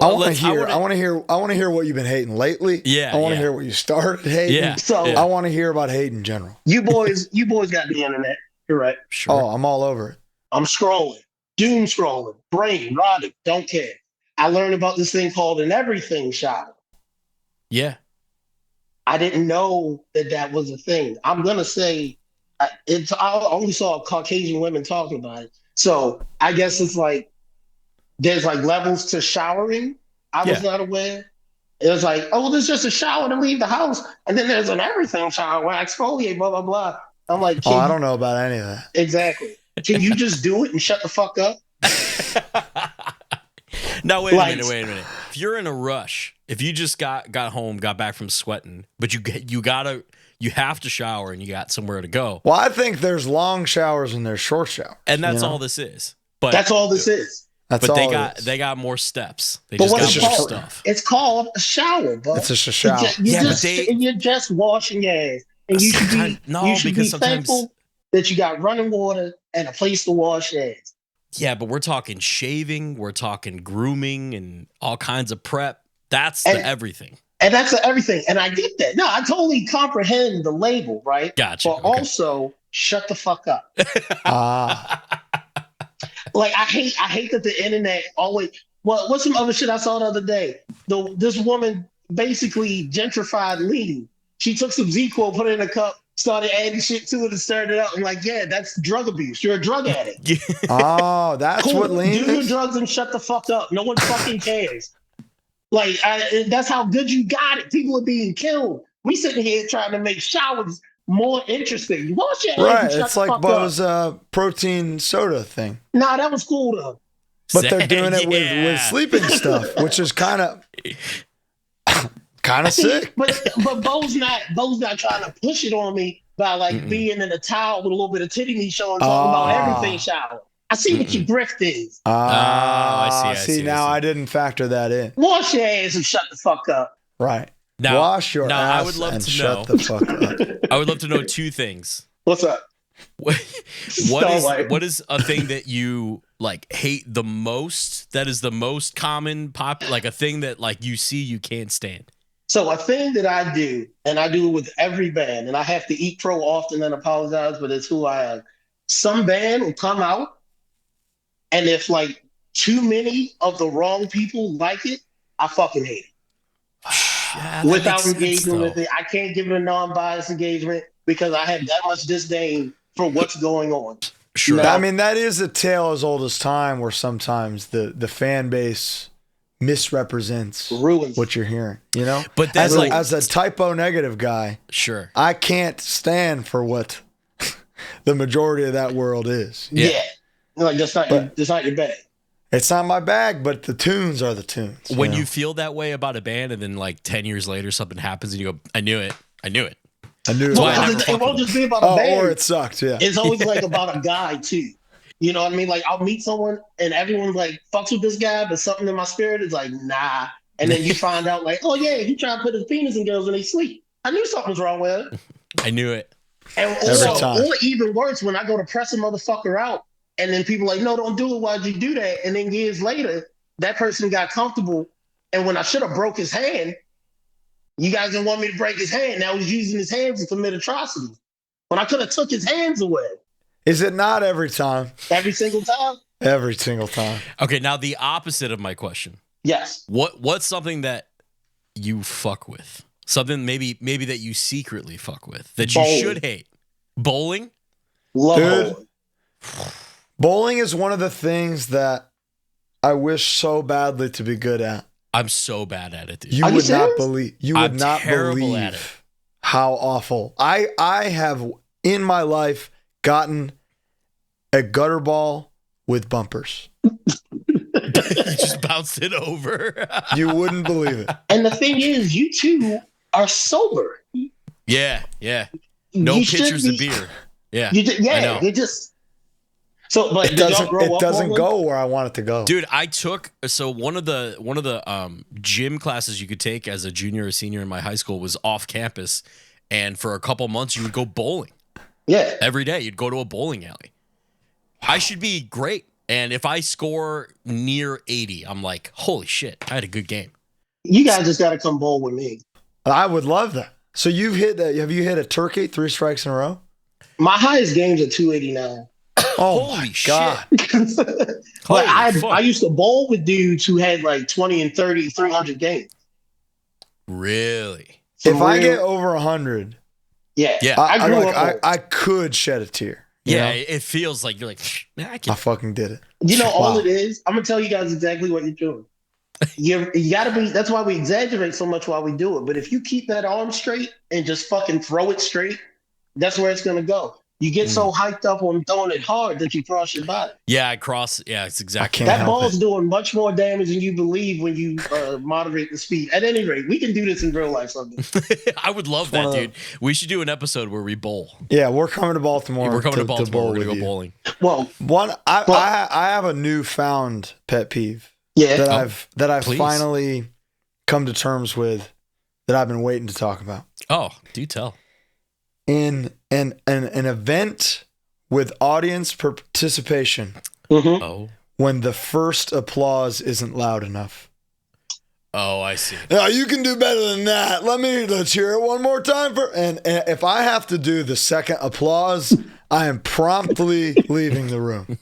I want to hear what you've been hating lately. Yeah, I want to yeah. hear what you started hating. Yeah. So I want to hear about hate in general. you boys got the internet. You're right. Sure. Oh, I'm all over it. I'm scrolling, doom scrolling, brain rotted, don't care. I learned about this thing called an everything shower. Yeah. I didn't know that was a thing. I'm gonna say I only saw Caucasian women talking about it. So I guess it's like there's like levels to showering. I was not aware. It was like, oh, there's just a shower to leave the house, and then there's an everything shower where I exfoliate, blah blah blah. I'm like, I don't know about any of that. exactly. Can you just do it and shut the fuck up? Now wait a minute. If you're in a rush, if you just got home, got back from sweating, but you have to shower and you got somewhere to go. Well, I think there's long showers and there's short showers. And that's all this is. But that's all this is. That's but all they got more steps. They But just what's got more called? stuff. It's called a shower, bro. It's just a shower. You're just washing your ass. And you should be thankful that you got running water and a place to wash your ass. Yeah, but we're talking shaving, we're talking grooming and all kinds of prep. That's the everything. And that's the everything. And I get that. No, I totally comprehend the label, right? Gotcha. But also, shut the fuck up. Like I hate that the internet always. What's some other shit I saw the other day? This woman basically gentrified lean. She took some Z-Quil, put it in a cup, started adding shit to it and stirred it up. I'm like, yeah, that's drug abuse. You're a drug addict. Oh, that's cool. what lean is? Do your drugs and shut the fuck up. No one fucking cares. Like, that's how good you got it. People are being killed. We sitting here trying to make showers more interesting. Wash your hands and shut It's the like fuck Bo's up. Protein soda thing. Nah, that was cool though. But they're doing it with sleeping stuff, which is kind of sick. But Bo's not trying to push it on me by like being in a towel with a little bit of titty meat showing, talking about everything shower. I see what your grift is. I see. Now I didn't factor that in. Wash your ass and shut the fuck up. Right. Now, wash your ass I would love and to shut the fuck up. I would love to know two things. What's up? What is a thing that you like hate the most? That is the most common like a thing that like you see you can't stand. So a thing that I do, and I do it with every band, and I have to eat crow often and apologize, but it's who I am. Some band will come out, and if like too many of the wrong people like it, I fucking hate it. Yeah, without engaging with it. I can't give it a non-biased engagement because I have that much disdain for what's going on. Sure. You know? I mean, that is a tale as old as time where sometimes the fan base misrepresents Ruins what you're hearing, you know? But that's as a typo negative guy, sure, I can't stand for what the majority of that world is. Yeah. Like that's not your bag. It's not my bag, but the tunes are the tunes. When you feel that way about a band and then like 10 years later something happens and you go, I knew it. I knew it. Well, it won't just be about a band. Or it sucked, yeah. It's always like about a guy too. You know what I mean? Like I'll meet someone and everyone's like fucks with this guy, but something in my spirit is like, nah. And then you find out like, oh yeah, he trying to put his penis in girls when they sleep. I knew something was wrong with it. I knew it. And or even worse, when I go to press a motherfucker out, and then people like, no, don't do it. Why'd you do that? And then years later, that person got comfortable. And when I should have broke his hand, you guys didn't want me to break his hand. Now he's using his hands to commit atrocities. When I could have took his hands away. Is it not every time? Every single time? Every single time. Okay, now the opposite of my question. Yes. What's something that you fuck with? Something maybe that you secretly fuck with that you should hate? Bowling? Love bowling. Bowling is one of the things that I wish so badly to be good at. I'm so bad at it, dude. You would not believe. You would not believe at it. How awful. I have in my life gotten a gutter ball with bumpers. You just bounced it over. You wouldn't believe it. And the thing is, you two are sober. Yeah. No pictures of beer. Yeah. You just. So, but it doesn't go where I want it to go. Dude, I took one of the gym classes you could take as a junior or senior in my high school was off campus, and for a couple months you would go bowling. Yeah. Every day you'd go to a bowling alley. I should be great And if I score near 80, I'm like, holy shit, I had a good game. You guys just got to come bowl with me. I would love that. So you've hit that. Have you hit a turkey 3 strikes in a row? My highest game's at 289. Oh Holy my God. But Holy I used to bowl with dudes who had like 20 and 30, 300 games. Really? If I get over 100, yeah, I grew up. I could shed a tear. Yeah, You know? it feels like you're like, man, I fucking did it. You know, all Wow. it is. I'm gonna tell you guys exactly what you're doing. You gotta be. That's why we exaggerate so much while we do it. But if you keep that arm straight and just fucking throw it straight, that's where it's gonna go. You get so hyped up on throwing it hard that you cross your body. Yeah, I cross. Yeah, it's exactly. Can't That help ball's it. doing much more damage than you believe when you moderate the speed. At any rate, we can do this in real life someday. I would love that, dude. We should do an episode where we bowl. Yeah, we're coming to Baltimore. We're coming to Baltimore. bowl We're gonna with go you. bowling. Well, I have a newfound pet peeve yeah. that I've please. finally come to terms with that I've been waiting to talk about. Oh, do tell. In an event with audience participation, Mm-hmm. Oh. when the first applause isn't loud enough. Oh, I see. Now you can do better than that. Let's hear it one more time and if I have to do the second applause, I am promptly leaving the room.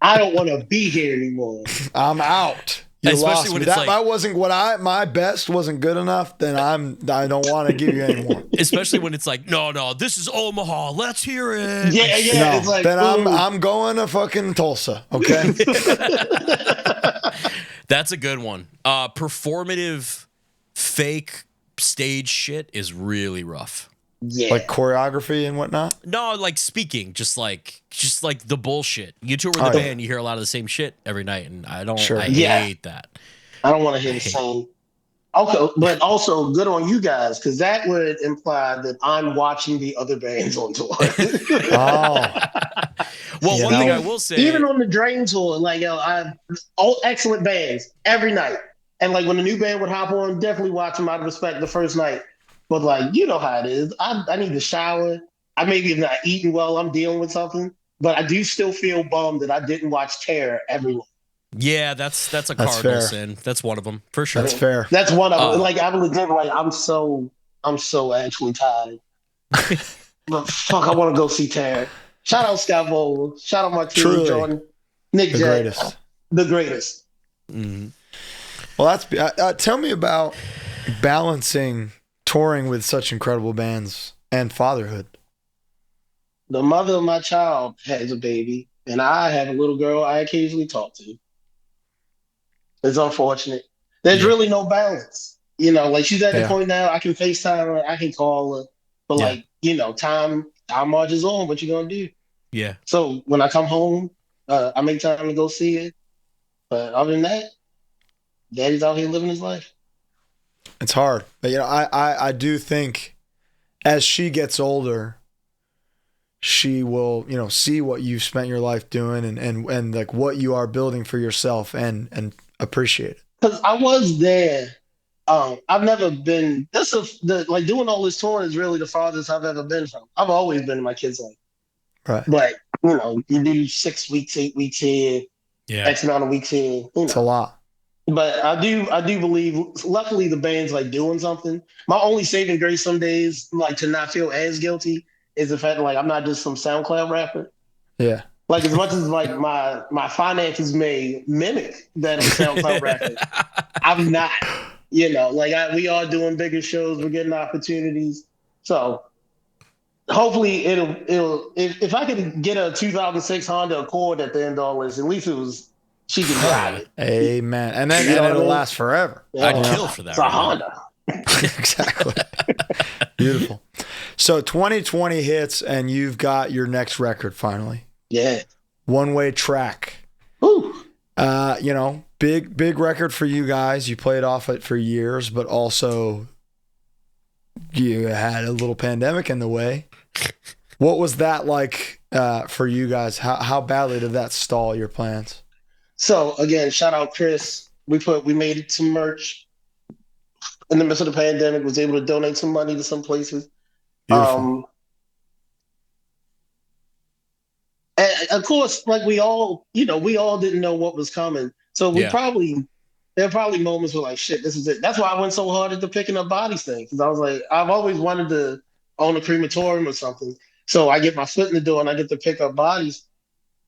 I don't want to be here anymore. I'm out. You Especially lost when me. it's That like- wasn't my best wasn't good enough. Then I don't want to give you any more. Especially when it's like, no, this is Omaha. Let's hear it. Yeah. No, It's like, then ooh. I'm going to fucking Tulsa. Okay. That's a good one. Performative, fake stage shit is really rough. Yeah. Like choreography and whatnot. No, like speaking, just like the bullshit. You tour with the Oh, yeah. band, you hear a lot of the same shit every night, and I Sure. hate that. I don't want to hear the same. Okay, but also good on you guys because that would imply that I'm watching the other bands on tour. Oh, Well, You one thing know? I will say, Even on the Drain tour, like I all excellent bands every night, and like when a new band would hop on, definitely watch them out of respect the first night. But like you know how it is, I need to shower. I maybe am not eating well. I'm dealing with something, but I do still feel bummed that I didn't watch Terror every night. yeah, that's a That's cardinal fair. sin. That's one of them for sure. that's fair. That's one of them. Uh, Like I was legit, like I'm so actually tired. But fuck, I want to go see Terror. Shout out Scott Vogel. Shout out my team, Truly. Jordan, Nick The Jack, greatest. the greatest. Mhm. Well, that's tell me about balancing touring with such incredible bands and fatherhood. The mother of my child has a baby, and I have a little girl I occasionally talk to. It's unfortunate. There's Yeah. really no balance. You know, like she's at the Yeah. point now I can FaceTime her, I can call her, but Yeah. like, you know, time marches on. What you gonna do? Yeah. So when I come home, I make time to go see her. But other than that, daddy's out here living his life. It's hard, but I do think as she gets older, she will see what you've spent your life doing and like what you are building for yourself and appreciate it. Because I was there. I've never been. Like doing all this touring is really the farthest I've ever been from. I've always been in my kids' life, Right. but you do 6 weeks, 8 weeks here, Yeah. X amount of weeks here. It's a lot. But I do believe. Luckily, the band's like doing something. My only saving grace some days, like to not feel as guilty, is the fact like I'm not just some SoundCloud rapper. Yeah. Like as much as like my finances may mimic that of SoundCloud rapper, I'm not. We are doing bigger shows. We're getting opportunities. So hopefully it'll if I could get a 2006 Honda Accord at the end of all this, at least she can drive it. Amen. And then You know what I it'll mean? last forever. I'd kill for that. It's a right now. Honda. Exactly. Beautiful. So 2020 hits and you've got your next record finally. Yeah. One Way Track. Woo. Big record for you guys. You played off it for years, but also you had a little pandemic in the way. What was that like for you guys? How badly did that stall your plans? So again, shout out Chris. We made it some merch in the midst of the pandemic. Was able to donate some money to some places. Beautiful. And of course, like we all didn't know what was coming. So there are probably moments where like, shit, this is it. That's why I went so hard at the picking up bodies thing. Because I was like, I've always wanted to own a crematorium or something. So I get my foot in the door and I get to pick up bodies.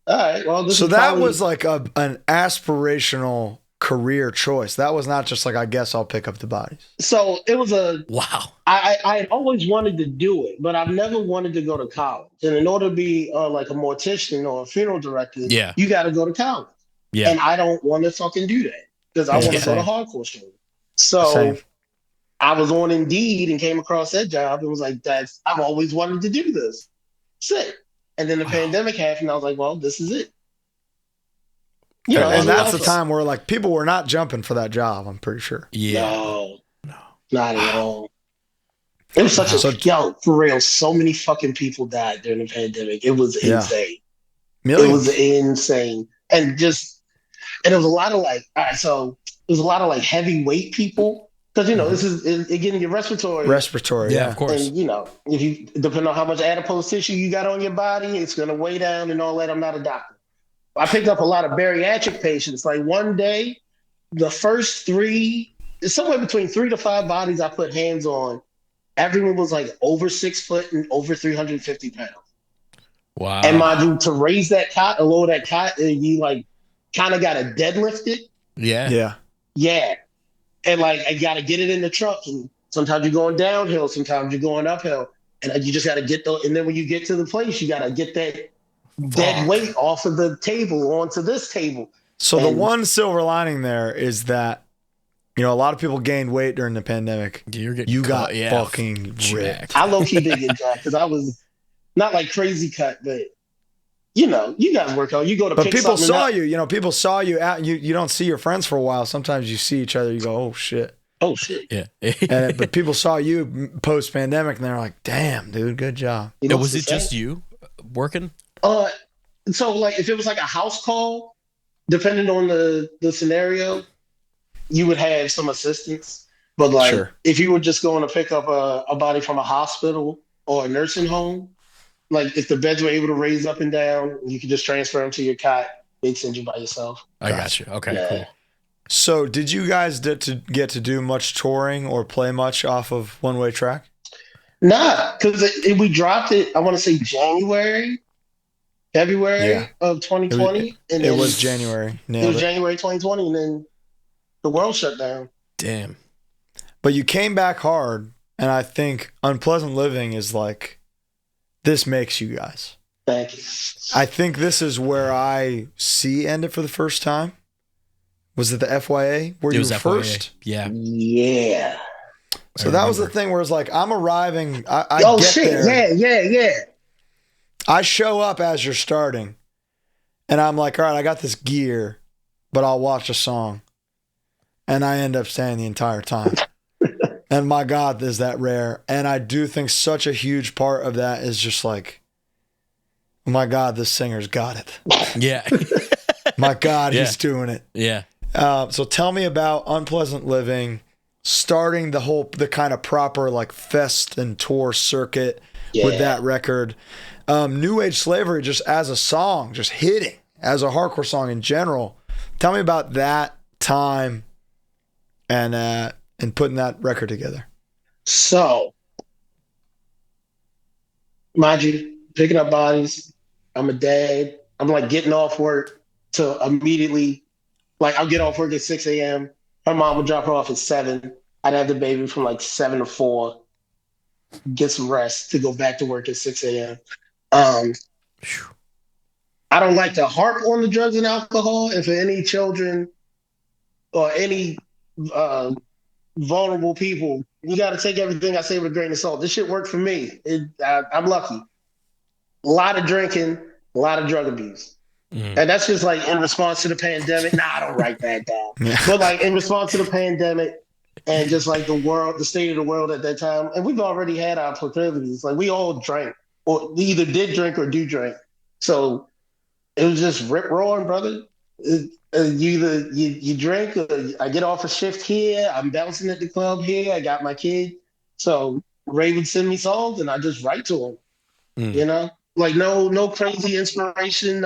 All right, well, this So is that probably, was like an aspirational career choice. That was not just like, I guess I'll pick up the bodies. so it was Wow. I had always wanted to do it, but I've never wanted to go to college. And in order to be like a mortician or a funeral director, you got to go to college. Yeah. And I don't want to fucking do that because I want to go to hardcore school. So Same. I was on Indeed and came across that job and was like, I've always wanted to do this. Sick. And then the pandemic happened. I was like, well, this is it. You know, and that's the time where like people were not jumping for that job, I'm pretty sure. Yeah. No, not at all. It was such for real, so many fucking people died during the pandemic. It was insane. Millions. It was insane. And it was a lot of like, all right, so it was a lot of like heavyweight people. Because, you know, this is getting your respiratory. Yeah, of course. And, you know, if you, depending on how much adipose tissue you got on your body, it's going to weigh down and all that. I'm not a doctor. I picked up a lot of bariatric patients. Like one day, the first somewhere between 3 to 5 bodies I put hands on, everyone was like over 6 foot and over 350 pounds. Wow. And mind you, to raise that cot, or lower that cot, you like kind of got to deadlift it. Yeah. And like, I got to get it in the truck. And sometimes you're going downhill, sometimes you're going uphill. And you just got to get and then when you get to the place, you got to get that dead weight off of the table onto this table. So the one silver lining there is that, you know, a lot of people gained weight during the pandemic. You got fucking ripped. I low-key did get jacked because I was not like crazy cut, but you know, you guys work out. You go to but people saw you. You know, people saw you out. You don't see your friends for a while. Sometimes you see each other. You go, oh shit. Yeah. But people saw you post pandemic, and they're like, "Damn, dude, good job." You know, was it just you working? So like if it was like a house call, depending on the scenario, you would have some assistance. But like if you were just going to pick up a body from a hospital or a nursing home, like if the beds were able to raise up and down, you could just transfer them to your cot. They'd send you by yourself. I got you. Okay, cool. So did you guys get to do much touring or play much off of One Way Track? Nah, because we dropped it, I want to say February of 2020. It was January. It was January 2020, and then the world shut down. Damn. But you came back hard, and I think Unpleasant Living is like, this makes you guys. Thank you. I think this is where I see End It for the first time. Was it the FYA? Where you were first? Yeah. Yeah. So that was the thing where it's like, I'm arriving. I get there. Yeah. I show up as you're starting. And I'm like, all right, I got this gear, but I'll watch a song. And I end up staying the entire time. And my God, is that rare. And I do think such a huge part of that is just like, oh my God, this singer's got it. Yeah. My God, he's doing it. Yeah. So tell me about Unpleasant Living, starting the kind of proper like fest and tour circuit with that record. New Age Slavery just as a song, just hitting as a hardcore song in general. Tell me about that time and putting that record together. So, mind you, picking up bodies. I'm a dad. I'm like getting off work to immediately, like I'll get off work at 6 a.m. Her mom would drop her off at 7. I'd have the baby from like 7 to 4, get some rest to go back to work at 6 a.m. I don't like to harp on the drugs and alcohol. And for any children or any vulnerable people, you got to take everything I say with a grain of salt. This shit worked for me. I'm lucky. A lot of drinking, a lot of drug abuse. And that's just like in response to the pandemic. Nah, I don't write that down. But like in response to the pandemic and just like the state of the world at that time. And we've already had our proclivities. Like we all drank, or we either did drink or do drink. So it was just rip roaring, brother. You drink, I get off a shift here, I'm bouncing at the club here, I got my kid. So Ray would send me songs and I just write to him, you know? Like no crazy inspiration,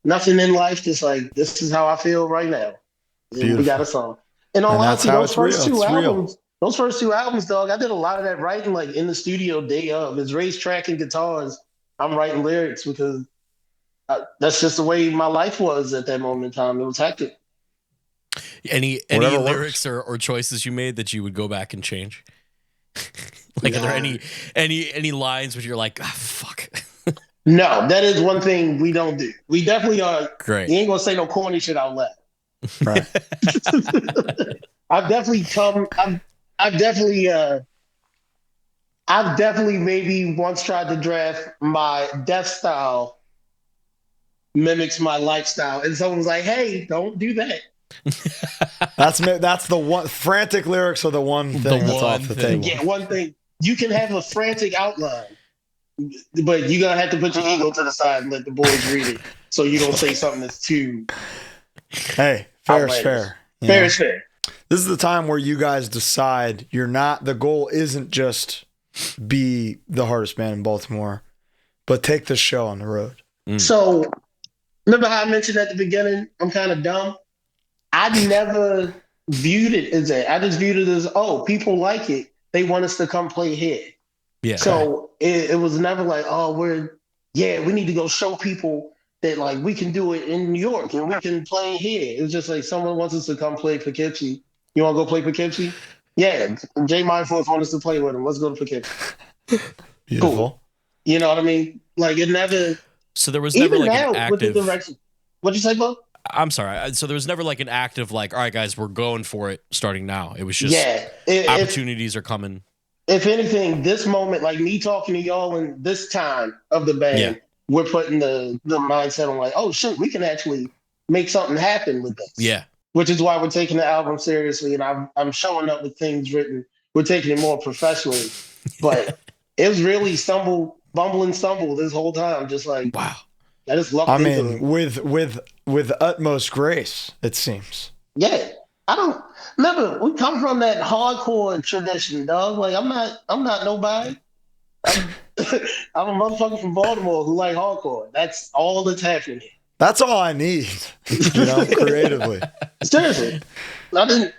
nothing in life. Just like this is how I feel right now. And we got Beautiful. a song. In all And that's honesty, how it's real. It's real. those first two albums, dog, I did a lot of that writing like in the studio day of. It's Ray's tracking guitars. I'm writing lyrics because that's just the way my life was at that moment in time. It was hectic. Any Whatever lyrics works. or choices you made that you would go back and change? Like, are there any lines where you're like, ah, fuck? No, that is one thing we don't do. We definitely are. Great. You ain't gonna say no corny shit out loud. Right. I've definitely come. I've definitely maybe once tried to draft my death style mimics my lifestyle, and someone was like, "Hey, don't do that." That's the one. Frantic lyrics are the one thing that's off the table. Yeah, one thing you can have a frantic outline, but you're gonna have to put your ego to the side and let the boys read it, so you don't say something that's too. Hey, fair is fair. Fair is fair. This is the time where you guys decide the goal isn't just be the hardest band in Baltimore, but take this show on the road. So, remember how I mentioned at the beginning, I'm kind of dumb? I never viewed it as that. I just viewed it as, oh, people like it. They want us to come play here. Yeah. So it was never like, oh, we need to go show people that like we can do it in New York and we can play here. It was just like someone wants us to come play Poughkeepsie. You want to go play Poughkeepsie? Yeah, Jay Mindforce wants us to play with him. Let's go to Poughkeepsie. Beautiful. Cool. You know what I mean? Like it never. So there was never like now, an active. With the direction. What'd you say, Bo? I'm sorry. So there was never like an active like, all right, guys, we're going for it starting now. It was just opportunities are coming. If anything, this moment, like me talking to y'all in this time of the band, we're putting the mindset on like, oh shit, we can actually make something happen with this. Yeah. Which is why we're taking the album seriously, and I'm showing up with things written. We're taking it more professionally, but it was really bumble and stumble this whole time. Just like wow, I just lucked into it. with utmost grace, it seems. Yeah, I don't remember. We come from that hardcore tradition, dog. Like I'm not nobody. I'm a motherfucker from Baltimore who like hardcore. That's all that's happening here. That's all I need, creatively. Seriously, I don't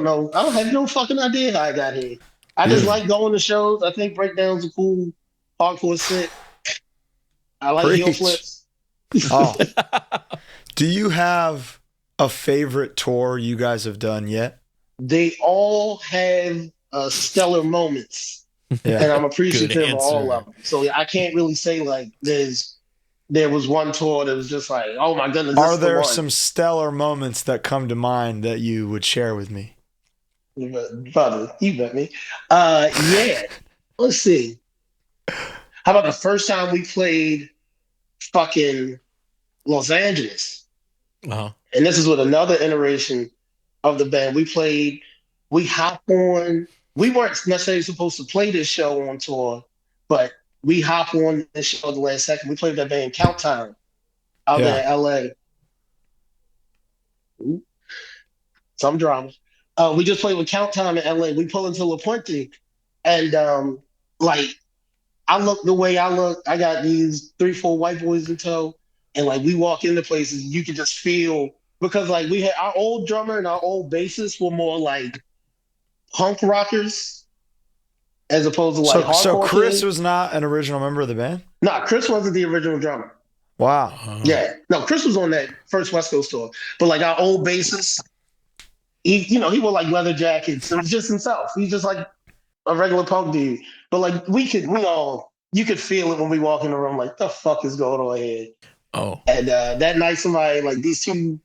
know. I don't have no fucking idea how I got here. I just like going to shows. I think breakdowns are cool. Hardcore shit. I like heel flips. Oh. Do you have a favorite tour you guys have done yet? They all have stellar moments, and I'm appreciative of all of them. So I can't really say like there was one tour that was just like, oh my goodness. Are there some stellar moments that come to mind that you would share with me? Brother, you bet me. Yeah. Let's see. How about the first time we played fucking Los Angeles? Uh-huh. And this is with another iteration of the band. We hop on. We weren't necessarily supposed to play this show on tour, but we hop on this show at the last second. We played that band Count Time out there in LA. Some drama. We just played with Count Time in LA. We pull into La Puente, and like I look the way I look. I got these 3-4 white boys in tow, and like we walk into places, you can just feel because like we had our old drummer and our old bassist were more like punk rockers. As opposed to like hardcore. So Chris was not an original member of the band? No, Chris wasn't the original drummer. Wow. Yeah. No, Chris was on that first West Coast tour. But like our old bassist, he wore like leather jackets. It was just himself. He's just like a regular punk dude. But like you could feel it when we walk in the room, like the fuck is going on here? Oh. And that night somebody, like these two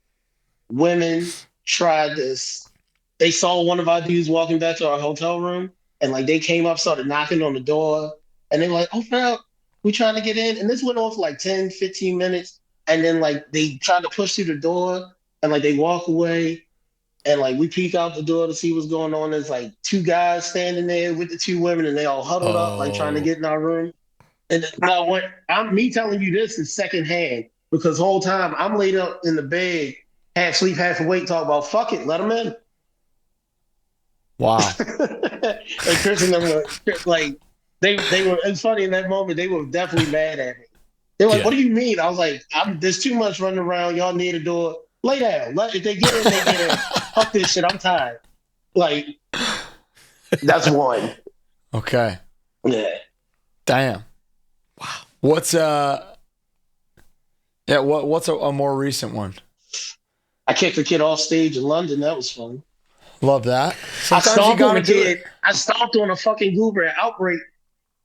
women tried this. They saw one of our dudes walking back to our hotel room. And like they came up, started knocking on the door, and they were like, open up, we trying to get in. And this went on for like 10, 15 minutes. And then like they tried to push through the door and like they walk away. And like we peek out the door to see what's going on. There's like two guys standing there with the two women and they all huddled up, like trying to get in our room. And now me telling you this is secondhand because the whole time I'm laid up in the bed, half sleep, half awake, talking about fuck it, let them in. Wow. And Chris and them were like, They were. It's funny in that moment. They were definitely mad at me. They were like, "What do you mean?" I was like, "There's too much running around. Y'all need to do it. Lay down. If they get in, they get in. Fuck this shit. I'm tired." Like, that's one. Okay. Yeah. Damn. Wow. What's what's a more recent one? I kicked a kid off stage in London. That was fun. Love that. I Sometimes you stomped on gotta a do kid. it. I stomped on a fucking goober at Outbreak.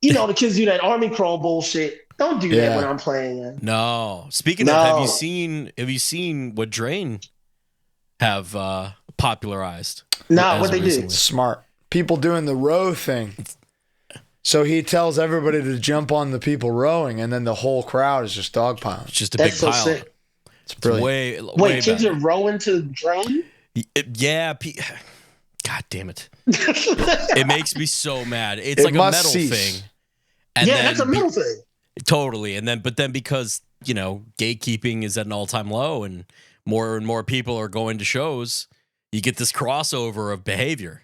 You know the kids do that army crawl bullshit. Don't do that when I'm playing. Man. No. Speaking of, have you seen what Drain have popularized? What they recently? did. Smart. People doing the row thing. So he tells everybody to jump on the people rowing, and then the whole crowd is just dogpiling. It's just a That's big pile. so sick. It's brilliant. Wait, kids are rowing to Drain? Yeah. God damn it. It makes me so mad. It's like a metal thing. And yeah, that's a metal thing. Totally. But then because, gatekeeping is at an all-time low and more people are going to shows, you get this crossover of behavior.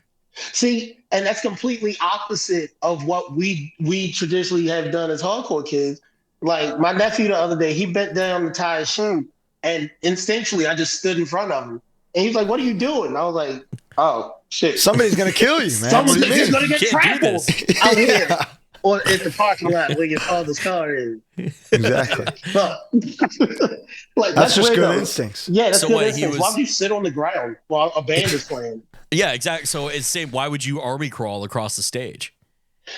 See, and that's completely opposite of what we traditionally have done as hardcore kids. Like my nephew the other day, he bent down to tie his shoe, and instinctually I just stood in front of him. And he's like, "What are you doing?" And I was like, "Oh, shit. Somebody's going to kill you, man. Somebody's going to get You can't do trampled out here." Or at the parking lot where your father's car is. Exactly. Like, that's just good though. instincts. Yeah, that's So good what, instincts. Why would you sit on the ground while a band is playing? Yeah, exactly. So it's saying, why would you army crawl across the stage?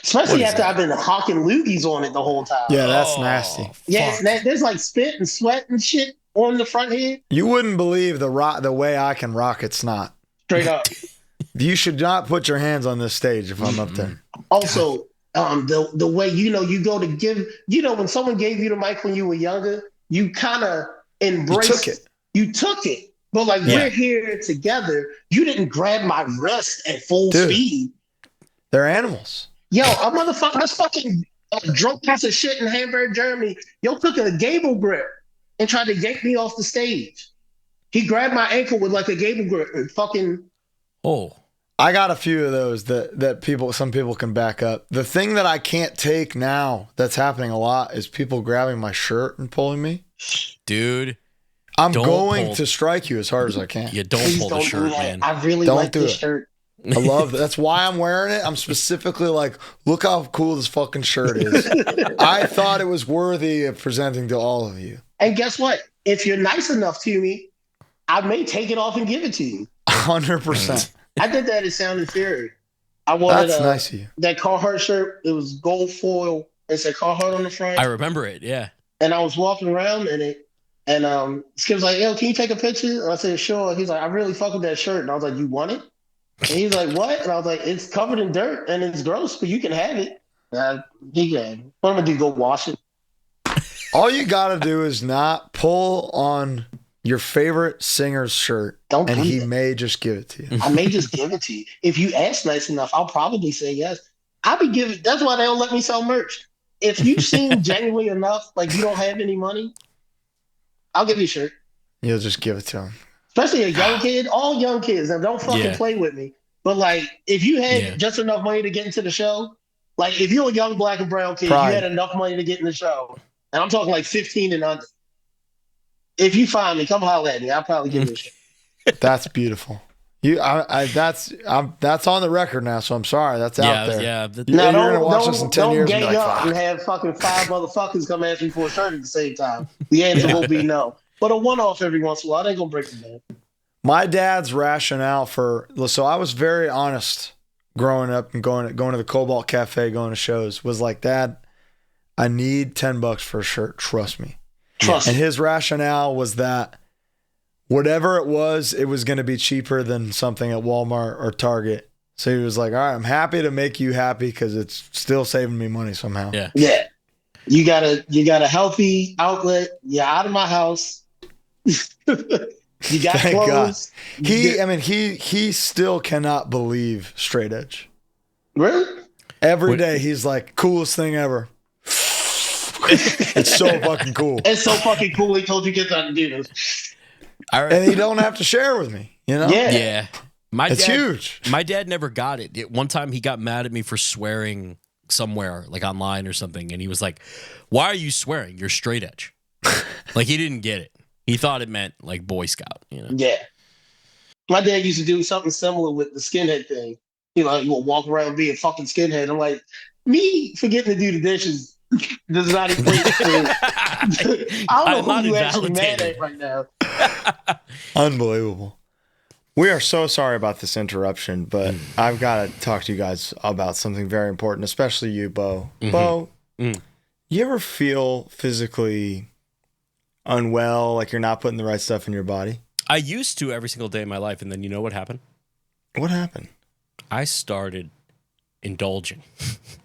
Especially after I've been hawking loogies on it the whole time. Yeah, that's nasty. Yeah, there's like spit and sweat and shit on the front head. You wouldn't believe the way I can rock it snot. Straight up. You should not put your hands on this stage if I'm up there. Also, the way you go to give, when someone gave you the mic when you were younger, you kind of embraced it. You took it. But we're here together. You didn't grab my wrist at full speed. They're animals. Yo, a motherfucker, that's fucking drunk piece of shit in Hamburg, Germany. Yo took a gable grip and tried to yank me off the stage. He grabbed my ankle with like a gable grip and fucking. Oh. I got a few of those that some people can back up. The thing that I can't take now that's happening a lot is people grabbing my shirt and pulling me. Dude. I'm going to strike you as hard as I can. Yeah, don't pull the shirt, man. I really like this shirt. I love that. That's why I'm wearing it. I'm specifically like, look how cool this fucking shirt is. I thought it was worthy of presenting to all of you. And guess what? If you're nice enough to me, I may take it off and give it to you. 100%. I did that at Sound and Fury. I wanted That's nice of you. That Carhartt shirt. It was gold foil. It said Carhartt on the front. I remember it, yeah. And I was walking around in it, and Skip was like, "Yo, can you take a picture?" And I said, "Sure." He's like, "I really fuck with that shirt." And I was like, "You want it?" And he's like, "What?" And I was like, "It's covered in dirt and it's gross, but you can have it." He can. What I'm gonna do? Go wash it? All you gotta do is not pull on your favorite singer's shirt, and he may just give it to you. I may just give it to you. If you ask nice enough, I'll probably say yes. I'll be giving. That's why they don't let me sell merch. If you seem genuinely enough, like you don't have any money, I'll give you a shirt. You'll just give it to him. Especially a young kid. All young kids. Now, don't fucking play with me. But if you had just enough money to get into the show, if you're a young black and brown kid, you had enough money to get in the show, and I'm talking 15 and under. If you find me, come holler at me. I'll probably give you a shit. That's beautiful. That's on the record now, so I'm sorry. That's out there. Yeah. You're gonna watch this in 10 years. Don't gang up Fuck. and have fucking 5 motherfuckers come ask me for a shirt at the same time. The answer will be no. But a one-off every once in a while, they gonna break the man. My dad's rationale so I was very honest growing up and going to the Cobalt Cafe, going to shows, was like, "Dad, I need $10 for a shirt. Trust me." And his rationale was that whatever it was going to be cheaper than something at Walmart or Target. So he was like, "All right, I'm happy to make you happy because it's still saving me money somehow." Yeah. Yeah. You got a healthy outlet. You're out of my house. You got Thank clothes. God. He still cannot believe straight edge. Really? Every day he's like, coolest thing ever. It's so fucking cool. It's so fucking cool. He told you kids how to do this. And he don't have to share with me, you know? Yeah. It's huge. My dad never got it. One time he got mad at me for swearing somewhere, like online or something, and he was like, "Why are you swearing? You're straight edge." Like he didn't get it. He thought it meant like Boy Scout, you know? Yeah. My dad used to do something similar with the skinhead thing. He would walk around being fucking skinhead. I'm like, me forgetting to do the dishes does not equate to. I don't know who you actually mad at right now. Unbelievable. We are so sorry about this interruption, but I've got to talk to you guys about something very important, especially you, Bo. Bo, you ever feel physically unwell, like you're not putting the right stuff in your body? I used to every single day of my life, and then you know what happened? What happened? I started indulging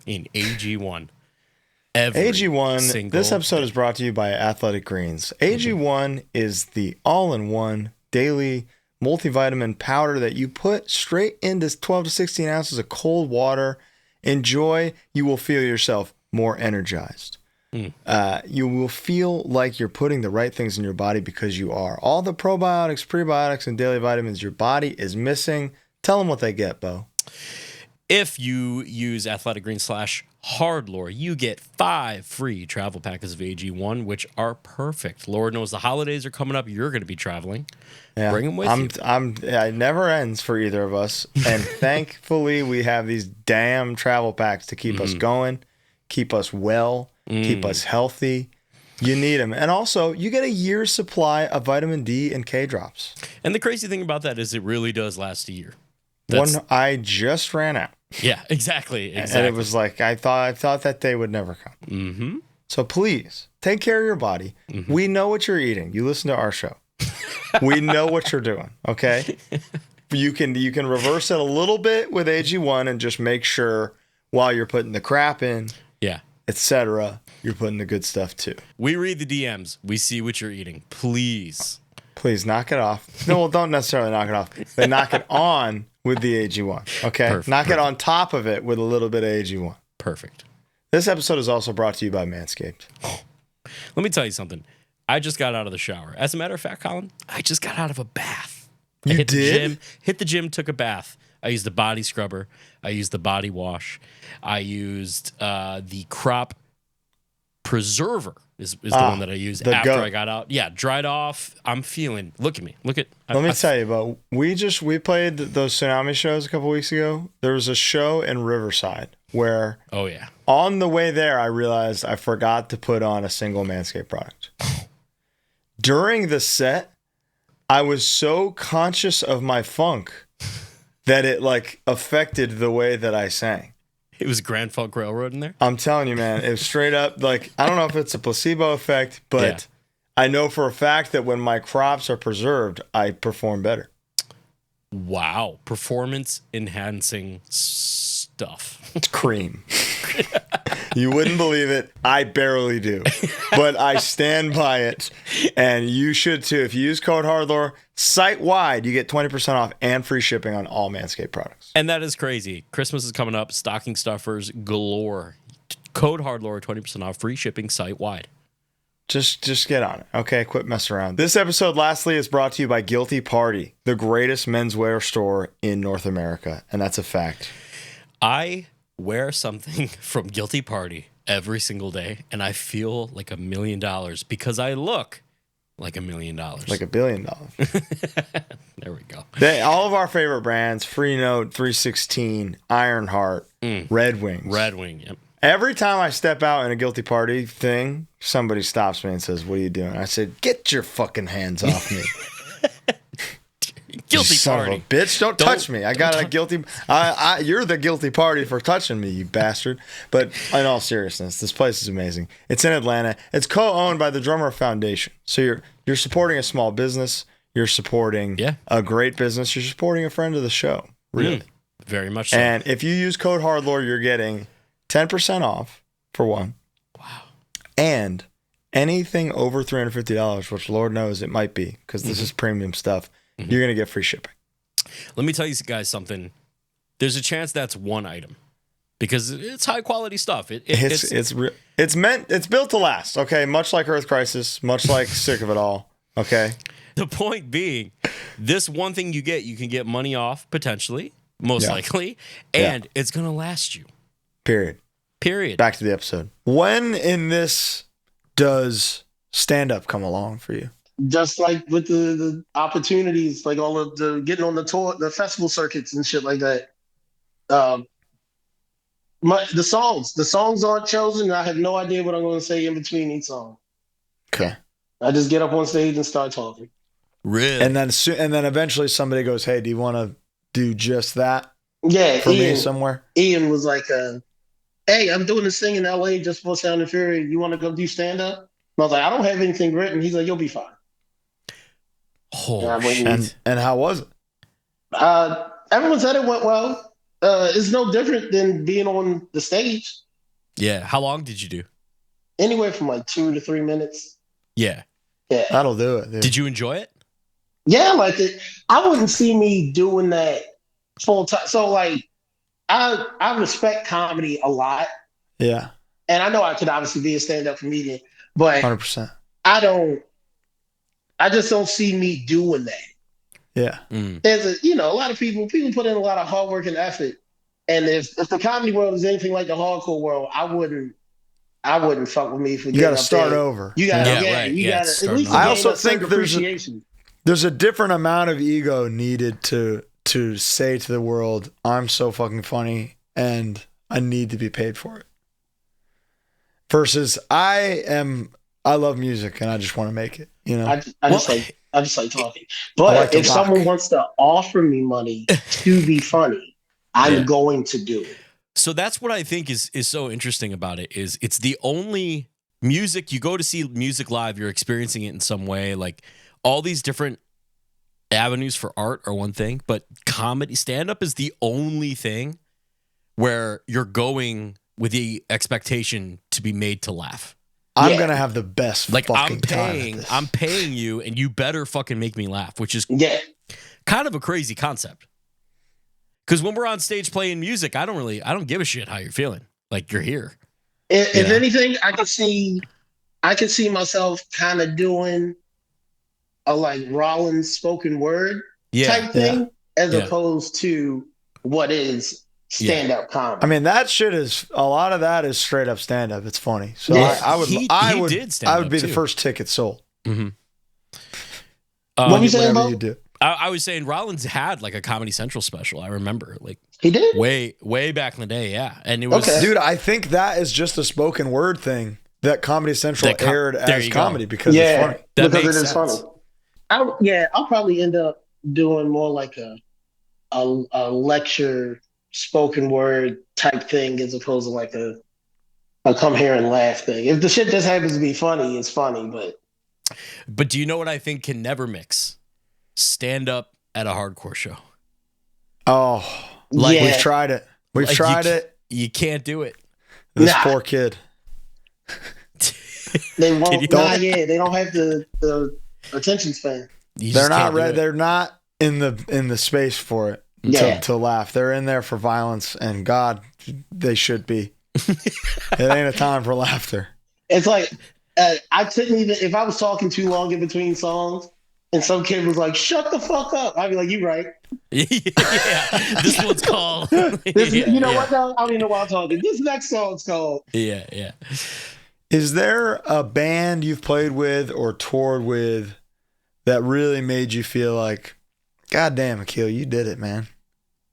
in AG1. AG1, this episode is brought to you by Athletic Greens. AG1 is the all-in-one daily multivitamin powder that you put straight into 12 to 16 ounces of cold water. Enjoy. You will feel yourself more energized. You will feel like you're putting the right things in your body because you are. All the probiotics, prebiotics, and daily vitamins your body is missing. Tell them what they get, Bo. If you use Athletic Greens /HardLore, you get 5 free travel packets of AG1, which are perfect. Lord knows the holidays are coming up. You're going to be traveling. Yeah, bring them with you. It never ends for either of us. And thankfully, we have these damn travel packs to keep us going, keep us well, keep us healthy. You need them. And also, you get a year's supply of vitamin D and K drops. And the crazy thing about that is it really does last a year. I just ran out. Yeah, exactly. And it was like, I thought that day would never come. So please, take care of your body. We know what you're eating. You listen to our show. We know what you're doing, okay? You can reverse it a little bit with AG1 and just make sure while you're putting the crap in, etc., you're putting the good stuff too. We read the DMs. We see what you're eating. Please knock it off. No, well, don't necessarily knock it off. But knock it on with the AG1, okay? Perfect. It on top of it with a little bit of AG1. Perfect. This episode is also brought to you by Manscaped. Let me tell you something. I just got out of the shower. As a matter of fact, Colin, I just got out of a bath. You hit did? Hit the gym, took a bath. I used the body scrubber. I used the body wash. I used the crop preserver is the one that I used after I got out. Yeah, dried off. I'm feeling. Look at me. Let me tell you about. We played those tsunami shows a couple weeks ago. There was a show in Riverside where. Oh yeah. On the way there, I realized I forgot to put on a single Manscaped product. During the set, I was so conscious of my funk that it like affected the way that I sang. It was Grand Funk Railroad in there? I'm telling you, man. It was straight up like, I don't know if it's a placebo effect, but I know for a fact that when my crops are preserved, I perform better. Wow. Performance enhancing stuff. It's cream. You wouldn't believe it. I barely do. But I stand by it. And you should too. If you use code HardLore, site-wide, you get 20% off and free shipping on all Manscaped products. And that is crazy. Christmas is coming up. Stocking stuffers galore. Code HardLore, 20% off, free shipping site-wide. Just get on it. Okay, quit messing around. This episode, lastly, is brought to you by Guilty Party, the greatest menswear store in North America. And that's a fact. I wear something from Guilty Party every single day, and I feel like $1 million because I look like $1 million. Like $1 billion. There we go. All of our favorite brands, Free Note, 316, Ironheart, Red Wings. Red Wing, yep. Every time I step out in a Guilty Party thing, somebody stops me and says, "What are you doing?" I said, "Get your fucking hands off me." Guilty son Party. Of a bitch, don't touch me. I got a guilty. You're the guilty party for touching me, you bastard. But in all seriousness, this place is amazing. It's in Atlanta. It's co-owned by the Drummer Foundation. So you're supporting a small business. You're supporting a great business. You're supporting a friend of the show. Really, very much so. And if you use code HardLore, you're getting 10% off for one. Wow. And anything over $350, which Lord knows it might be, because this is premium stuff. You're going to get free shipping. Let me tell you guys something. There's a chance that's one item because it's high quality stuff. It's built to last. Okay. Much like Earth Crisis, much like Sick of It All. Okay. The point being, this one thing you can get money off potentially, most likely, and it's going to last you. Period. Period. Back to the episode. When in this does stand-up come along for you? Just like with the opportunities, like all of the getting on the tour, the festival circuits and shit like that. The songs aren't chosen. I have no idea what I'm going to say in between each song. Okay. I just get up on stage and start talking. Really? And then eventually somebody goes, "Hey, do you want to do just that?" Yeah, for me somewhere. Ian was like, "Hey, I'm doing this thing in LA just for Sound and Fury. You want to go do stand up?" I was like, "I don't have anything written." He's like, "You'll be fine." Oh shit! And how was it? Everyone said it went well. It's no different than being on the stage. Yeah. How long did you do? Anywhere from like 2 to 3 minutes. Yeah. Yeah. That'll do it, dude. Did you enjoy it? Yeah, I liked it. I wouldn't see me doing that full time. So like, I respect comedy a lot. Yeah. And I know I could obviously be a stand-up comedian, but 100%. I just don't see me doing that. Yeah. There's a lot of people put in a lot of hard work and effort. And if the comedy world is anything like the hardcore world, I wouldn't fuck with me for you gotta start over. You gotta you gotta at least I also think appreciation. There's a different amount of ego needed to say to the world, "I'm so fucking funny and I need to be paid for it." Versus I love music and I just want to make it, you know. I just like talking. But if someone wants to offer me money to be funny, I'm going to do it. So that's what I think is so interesting about it is it's the only music you go to see music live, you're experiencing it in some way. Like all these different avenues for art are one thing, but comedy stand-up is the only thing where you're going with the expectation to be made to laugh. I'm gonna have the best fucking time. I'm paying you, and you better fucking make me laugh, which is kind of a crazy concept. Because when we're on stage playing music, I don't give a shit how you're feeling. Like you're here. If anything, I could see myself kind of doing a like Rollins spoken word type thing, as opposed to what is stand-up comedy. I mean, that shit is a lot of that is straight up stand-up. It's funny. So I would be the first ticket sold. Mm-hmm. What were you saying about? You do. I was saying Rollins had like a Comedy Central special. I remember, like he did way back in the day. Yeah, and it was dude. I think that is just a spoken word thing that Comedy Central aired as comedy because it's funny. Because it is funny. I'll probably end up doing more like a lecture spoken word type thing as opposed to like a come here and laugh thing. If the shit just happens to be funny, it's funny. But do you know what I think can never mix? Stand up at a hardcore show. Oh, we've tried it. We've tried it. You can't do it. This poor kid. They won't. They don't have the attention span. They're not ready. They're not in the space for it to laugh. They're in there for violence, and God, they should be. It ain't a time for laughter. It's like I couldn't even if I was talking too long in between songs. And some kid was like, "Shut the fuck up." I'd be like, "You right." This one's called. You know what? Though? I don't even know why I'm talking. This next song's called. Yeah. Is there a band you've played with or toured with that really made you feel like, "God damn, Akil, you did it, man"?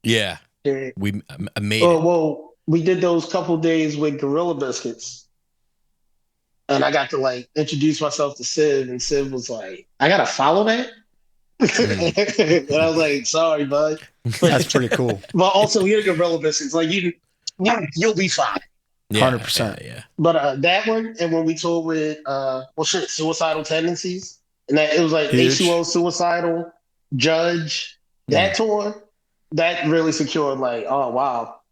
Yeah. We made it. Well, we did those couple days with Gorilla Biscuits. And I got to like introduce myself to Civ, and Civ was like, "I gotta follow that." And I was like, "Sorry, bud." That's pretty cool. But also, you're Gorilla Biscuits. Like you'll be fine. 100%. Yeah. But that one, and when we toured with Suicidal Tendencies, and that it was like Huge. H2O, Suicidal, Judge. That tour, that really secured like, oh wow,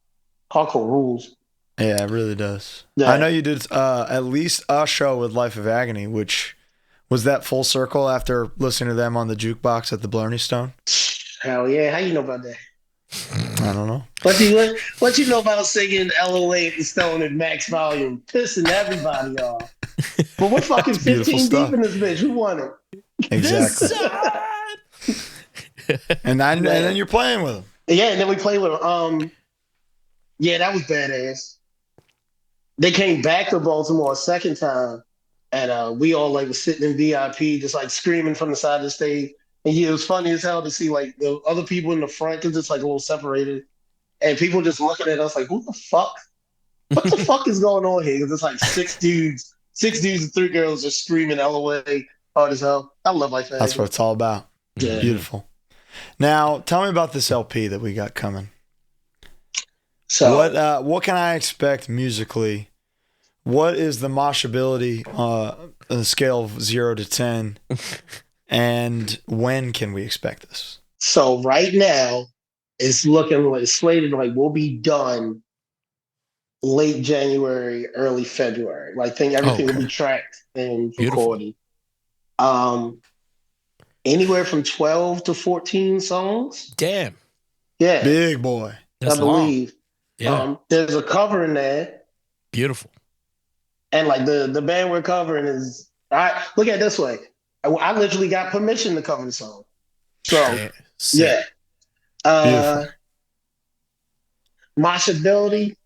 hardcore rules. Yeah, it really does. Yeah. I know you did at least a show with Life of Agony, which was that full circle after listening to them on the jukebox at the Blarney Stone? Hell yeah. How you know about that? I don't know. What you know about singing LOA at the Stone at max volume? Pissing everybody off. But we're fucking 15 deep in this bitch. Who won it? Exactly. and then you're playing with them. Yeah, and then we played with them. Yeah, that was badass. they came back to Baltimore a second time, and we all like was sitting in VIP, just like screaming from the side of the stage. And yeah, it was funny as hell to see like the other people in the front because it's like a little separated, and people just looking at us like, "Who the fuck? What the fuck is going on here?" Because it's like six dudes and three girls just screaming LOA hard as hell. I love like that. That's what it's all about. Yeah. Beautiful. Now, tell me about this LP that we got coming. So what can I expect musically? What is the moshability on a scale of 0 to 10? And when can we expect this? So right now, it's looking like slated like we'll be done late January, early February. Like think everything will be tracked and recorded. Anywhere from 12 to 14 songs. Damn. Yeah. Big boy. That's I believe. Yeah. There's a cover in there. Beautiful. And like the band we're covering is look at it this way. I literally got permission to cover the song. So yeah. Moshability,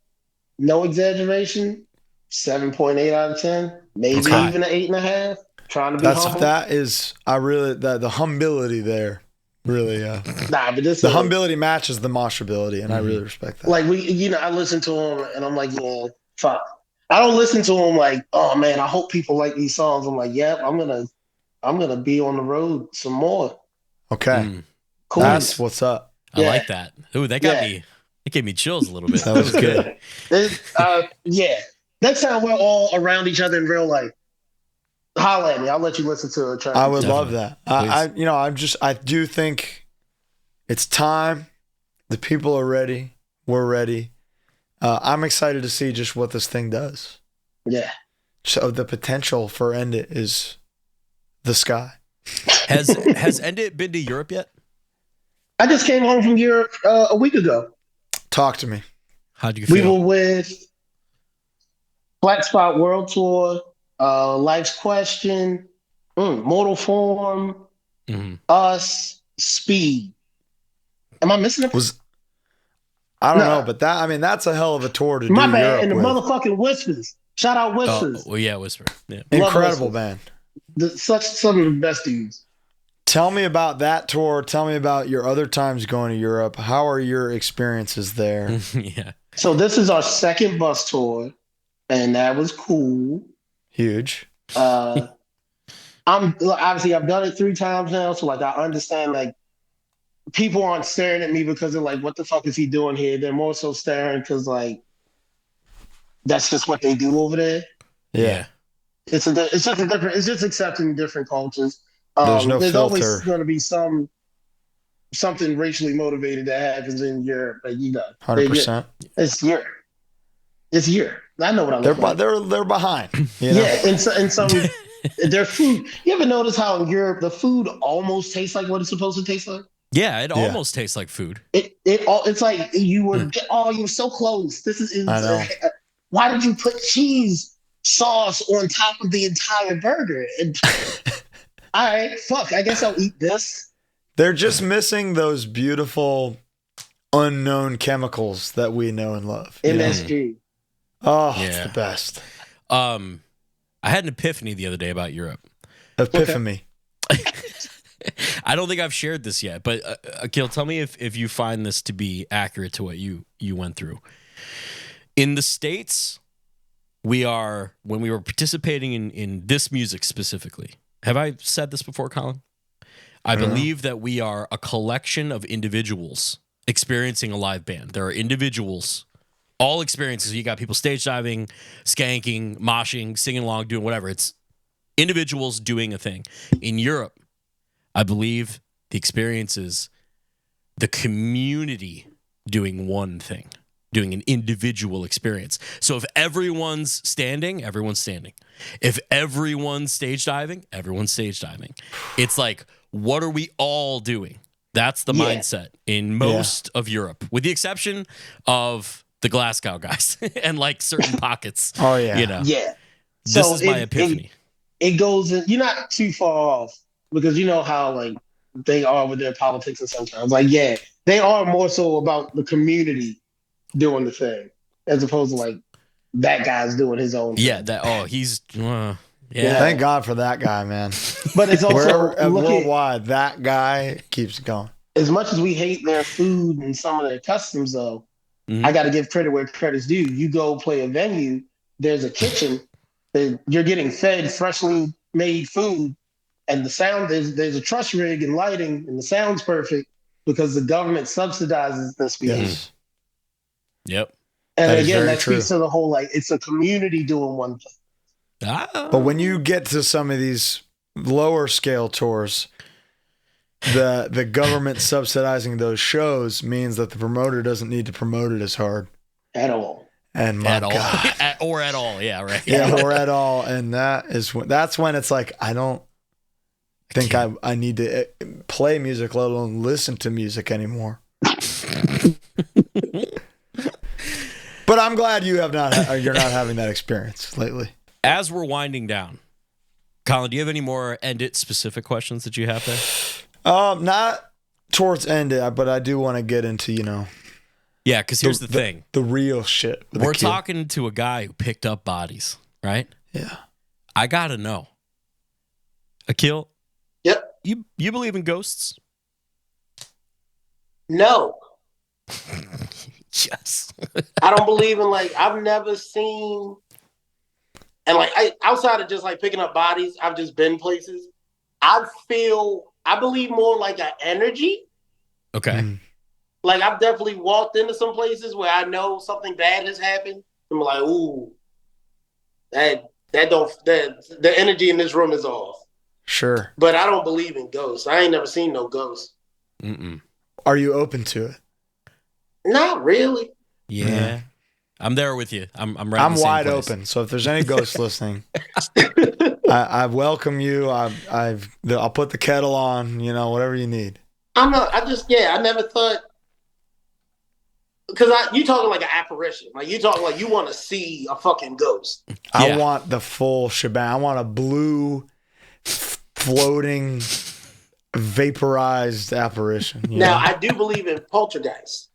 no exaggeration, 7.8 out of 10, maybe even an 8.5. Trying to be humble. That is, I really, the humility there really, but this the humility matches the moshability, and I really respect that. Like I listen to him and I'm like, yeah, fuck. I don't listen to him like, oh man, I hope people like these songs. I'm like, yeah, I'm gonna be on the road some more. Okay. Cool. That's what's up. I like that. Ooh, that got me. It gave me chills a little bit. That was good. Yeah. Next time we're all around each other in real life, holla at me. I'll let you listen to it. I would love that. I do think it's time. The people are ready. We're ready. I'm excited to see just what this thing does. Yeah. So the potential for End It is the sky. Has End It been to Europe yet? I just came home from Europe a week ago. Talk to me. How do you feel? We were with Flatspot World Tour, Life's Question, Mortal Form, Us, Speed. Am I missing it? I don't know, but that's a hell of a tour to do. My bad. Europe and the with. Motherfucking Whispers. Shout out Whispers. Oh, yeah, Whisper. Yeah. Incredible band. Some of the best dudes. Tell me about that tour. Tell me about your other times going to Europe. How are your experiences there? Yeah. So this is our second bus tour, and that was cool. Huge. I've done it 3 times now, so like I understand like people aren't staring at me because they're like, what the fuck is he doing here? They're more so staring because like that's just what they do over there. Yeah. It's just accepting different cultures. There's no there's filter. always going to be something racially motivated that happens in Europe. Like 100%. It's Europe. It's Europe. I know what I'm like. They're behind. You know? Yeah, and some their food. You ever notice how in Europe the food almost tastes like what it's supposed to taste like? Yeah, it almost tastes like food. It's like you were so close. This is I know. Why did you put cheese sauce on top of the entire burger? And all right, fuck. I guess I'll eat this. They're just missing those beautiful unknown chemicals that we know and love. MSG. Oh, it's the best. I had an epiphany the other day about Europe. Epiphany. I don't think I've shared this yet, but Akil, tell me if you find this to be accurate to what you went through. In the States, when we were participating in this music specifically, have I said this before, Colin? I believe that we are a collection of individuals experiencing a live band. There are individuals, all experiences. You got people stage diving, skanking, moshing, singing along, doing whatever. It's individuals doing a thing. In Europe, I believe the experience is the community doing one thing, doing an individual experience. So if everyone's standing, everyone's standing. If everyone's stage diving, everyone's stage diving. It's like, what are we all doing? That's the mindset in most of Europe, with the exception of the Glasgow guys and like certain pockets. Oh, yeah. You know? Yeah. This is my epiphany. It goes in, you're not too far off because you know how like they are with their politics and sometimes. Like, yeah, they are more so about the community doing the thing as opposed to like that guy's doing his own thing. Yeah, he's yeah. Thank God for that guy, man. But it's also worldwide, that guy keeps going. As much as we hate their food and some of their customs, though, I got to give credit where credit's due. You go play a venue, there's a kitchen, you're getting fed freshly made food, and the sound there's a truss rig and lighting, and the sound's perfect because the government subsidizes this behavior. Yes. Yep. And again, that speaks to the whole, like, it's a community doing one thing. But when you get to some of these lower scale tours, the government subsidizing those shows means that the promoter doesn't need to promote it as hard at all. And my God. Or at all, yeah, right. Yeah, or at all. And that's when it's like, I don't think I need to play music, let alone listen to music anymore. But I'm glad you're not having that experience lately. As we're winding down, Colin, do you have any more End It specific questions that you have there? Not towards End It, but I do want to get into, Yeah, because here's the thing. The real shit. We're talking to a guy who picked up bodies, right? Yeah. I got to know. Akil? Yep. You believe in ghosts? No. Yes. I don't believe in, I've never seen, and outside of just picking up bodies, I've just been places. I believe more like an energy. Okay. I've definitely walked into some places where I know something bad has happened. I'm like, ooh, the energy in this room is off. Sure. But I don't believe in ghosts. I ain't never seen no ghosts. Are you open to it? Not really. Yeah. I'm there with you. I'm wide open. So if there's any ghosts listening, I welcome you. I'll put the kettle on, whatever you need. I never thought, because you talking like an apparition. You talking like you want to see a fucking ghost. I want the full shebang. I want a blue floating vaporized apparition. Now, I do believe in poltergeists.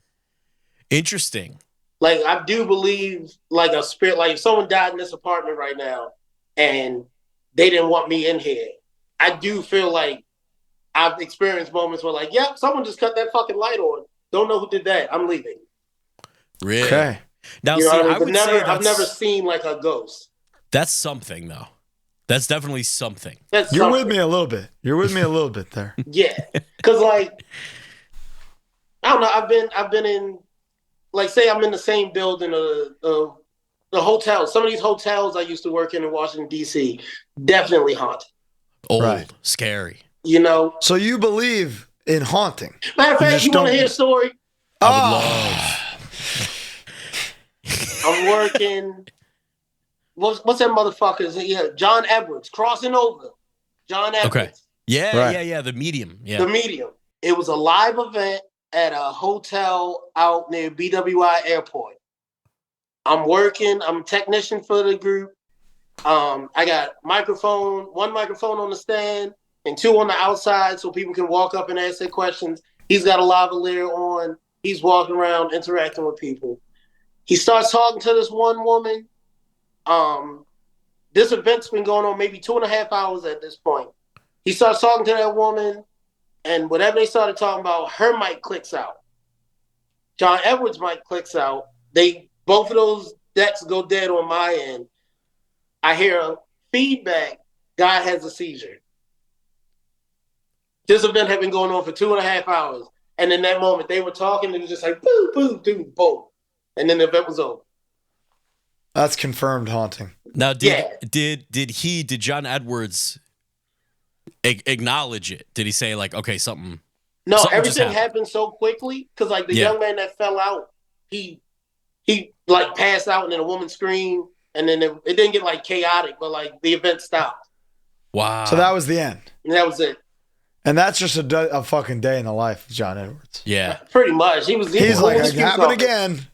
Interesting. I do believe a spirit, if someone died in this apartment right now and they didn't want me in here, I do feel like I've experienced moments where someone just cut that fucking light on. Don't know who did that. I'm leaving. Really? Okay. Now, I've never seen a ghost. That's something, though. That's definitely something. You're with me a little bit. You're with me a little bit there. Yeah. Because, I don't know, I've been in, say I'm in the same building, the hotel. Some of these hotels I used to work in Washington, D.C., definitely haunted. Old, scary. So you believe in haunting? Matter of fact, you want to hear a story? I would love. I'm working. What's that motherfucker? Yeah, John Edwards crossing over. John Edwards. Okay. Yeah. The Medium. Yeah. The Medium. It was a live event at a hotel out near BWI Airport. I'm working. I'm a technician for the group. I got one microphone on the stand and two on the outside so people can walk up and ask their questions. He's got a lavalier on. He's walking around interacting with people. He starts talking to this one woman. This event's been going on maybe 2.5 hours at this point. He starts talking to that woman, and whatever they started talking about, her mic clicks out. John Edwards' mic clicks out. Both of those decks go dead on my end. I hear a feedback. Guy has a seizure. This event had been going on for 2.5 hours. And in that moment, they were talking. It was just like, boo, boo, doo, boom. And then the event was over. That's confirmed haunting. Now, did John Edwards acknowledge it? Did he say okay, something? No, something everything happened so quickly because the young man that fell out, he passed out and then a woman screamed and then it didn't get chaotic, but the event stopped. Wow. So that was the end. And that was it. And that's just a fucking day in the life of John Edwards. Yeah. Pretty much. He's like, it happened again.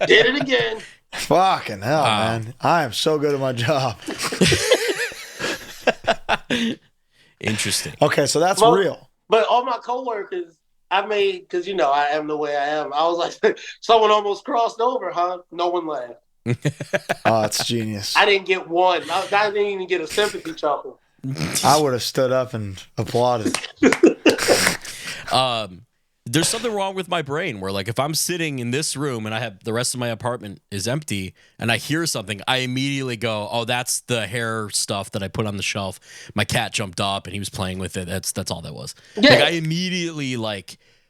Did it again. Fucking hell, man. I am so good at my job. Interesting. Okay, so that's real. But all my coworkers, because I am the way I am. I was like, someone almost crossed over, huh? No one laughed. Oh, it's genius. I didn't get one. I didn't even get a sympathy chuckle. I would have stood up and applauded. There's something wrong with my brain where, like, if I'm sitting in this room and I have the rest of my apartment is empty and I hear something, I immediately go, "Oh, that's the hair stuff that I put on the shelf. My cat jumped up and he was playing with it. That's all that was." Yeah. Like, I immediately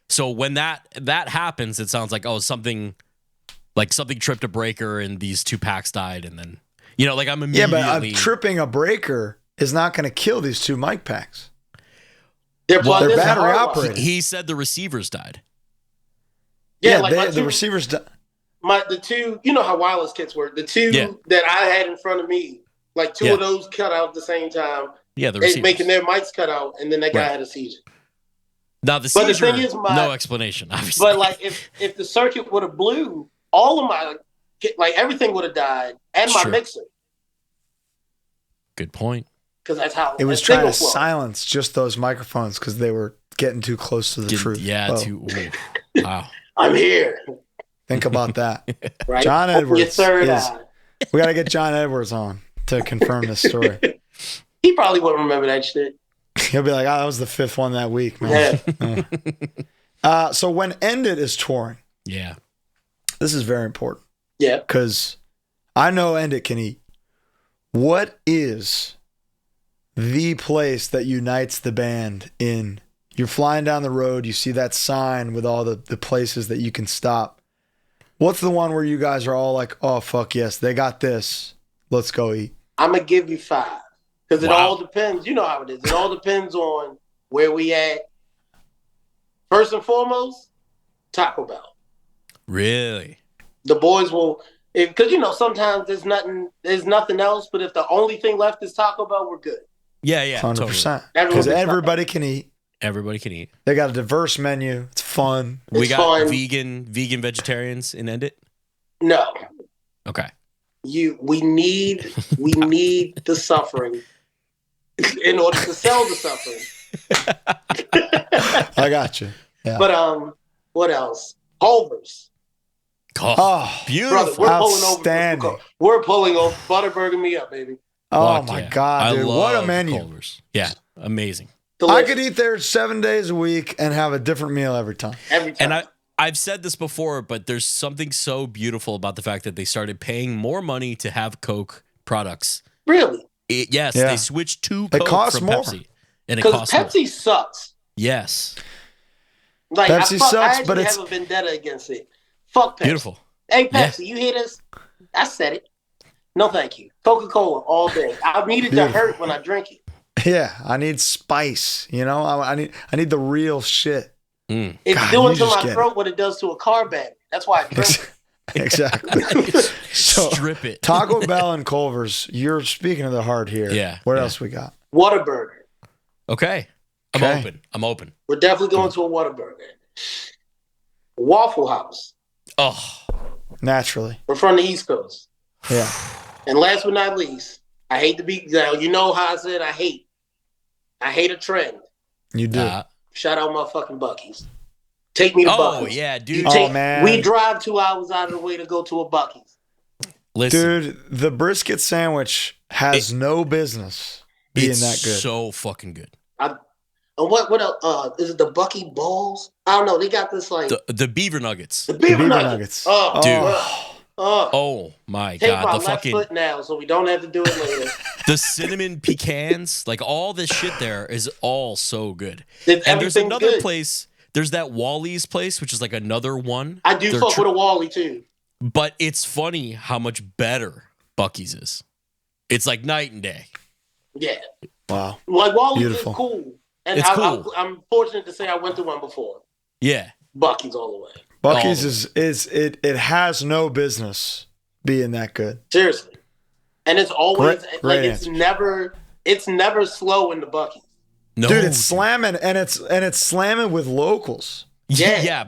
so when that happens, it sounds like, oh, something tripped a breaker and these 2 packs died, and then like I'm immediately but tripping a breaker is not going to kill these 2 mic packs. They're battery operated. He said the receivers died. Yeah, the receivers died. The 2, you know how wireless kits work. The 2 that I had in front of me, like 2 of those cut out at the same time. Yeah, the receivers. Making their mics cut out, and then that guy had a seizure. Now the seizure, but the thing is, no explanation, obviously. But like, if the circuit would have blew, all of my everything would have died, and my mixer. Good point. Because that's how it was trying to silence just those microphones because they were getting too close to the truth. Yeah, wow. I'm here. Think about that. Right? John Edwards. We got to get John Edwards on to confirm this story. He probably wouldn't remember that shit. He'll be like, "Oh, that was the 5th one that week, man." Yeah. So when End It is touring, this is very important. Yeah, because I know End It can eat. What is the place that unites the band in? You're flying down the road, you see that sign with all the places that you can stop. What's the one where you guys are all like, "Oh, fuck yes, they got this. Let's go eat"? I'm going to give you 5. Because it all depends. You know how it is. It all depends on where we at. First and foremost, Taco Bell. Really? The boys will... Because, sometimes there's nothing else, but if the only thing left is Taco Bell, we're good. Yeah, 100%. Because everybody can eat. Everybody can eat. They got a diverse menu. It's fun. We got vegan vegetarians in End It? No. Okay. We need the suffering in order to sell the suffering. I got you. Yeah. But what else? Culver's. Oh, beautiful. Brother, outstanding. We're pulling over. Butterburger me up, baby. Oh my God, dude. What a menu. Culver's. Yeah, amazing. I could eat there 7 days a week and have a different meal every time. And I've said this before, but there's something so beautiful about the fact that they started paying more money to have Coke products. Really? Yes, they switched to Coke costs from more. Pepsi. And it costs Pepsi more. sucks. Yes. Like, Pepsi sucks, but it's... I have a vendetta against it. Fuck Pepsi. Beautiful. Hey, Pepsi, you hear this? I said it. No, thank you. Coca-Cola all day. I need it to hurt when I drink it. Yeah, I need spice. I need the real shit. It's doing to my throat what it does to a car battery. That's why I drink it. Exactly. So, strip it. Taco Bell and Culver's. You're speaking of the heart here. Yeah. What else we got? Whataburger. Okay. I'm open. We're definitely going to a Whataburger. Waffle House. Oh. Naturally. We're from the East Coast. Yeah. And last but not least, I hate to be... You know how I said I hate a trend. You do. Shout out motherfucking Buc-ee's. Take me to Buc-ee's. Oh, yeah, dude. Man. We drive 2 hours out of the way to go to a Buc-ee's. Listen. Dude, the brisket sandwich has no business being that good. It's so fucking good. What else? Is it the Bucky Balls? I don't know. They got this like... The beaver nuggets. The beaver nuggets. Oh, dude. Oh my Take God. my The left fucking foot now so we don't have to do it later. the cinnamon pecans, like all this shit there is all so good. And there's another place. There's that Wally's place, which is like another one. I do fuck with a Wally too. But it's funny how much better Buc-ee's is. It's like night and day. Yeah. Wow. Like Wally's is cool. And it's cool. I'm fortunate to say I went to one before. Yeah. Buc-ee's all the way. Buc-ee's it has no business being that good. Seriously. And it's always great it's never slow in the Buc-ee's. No, dude, it's slamming and it's slamming with locals. Yeah,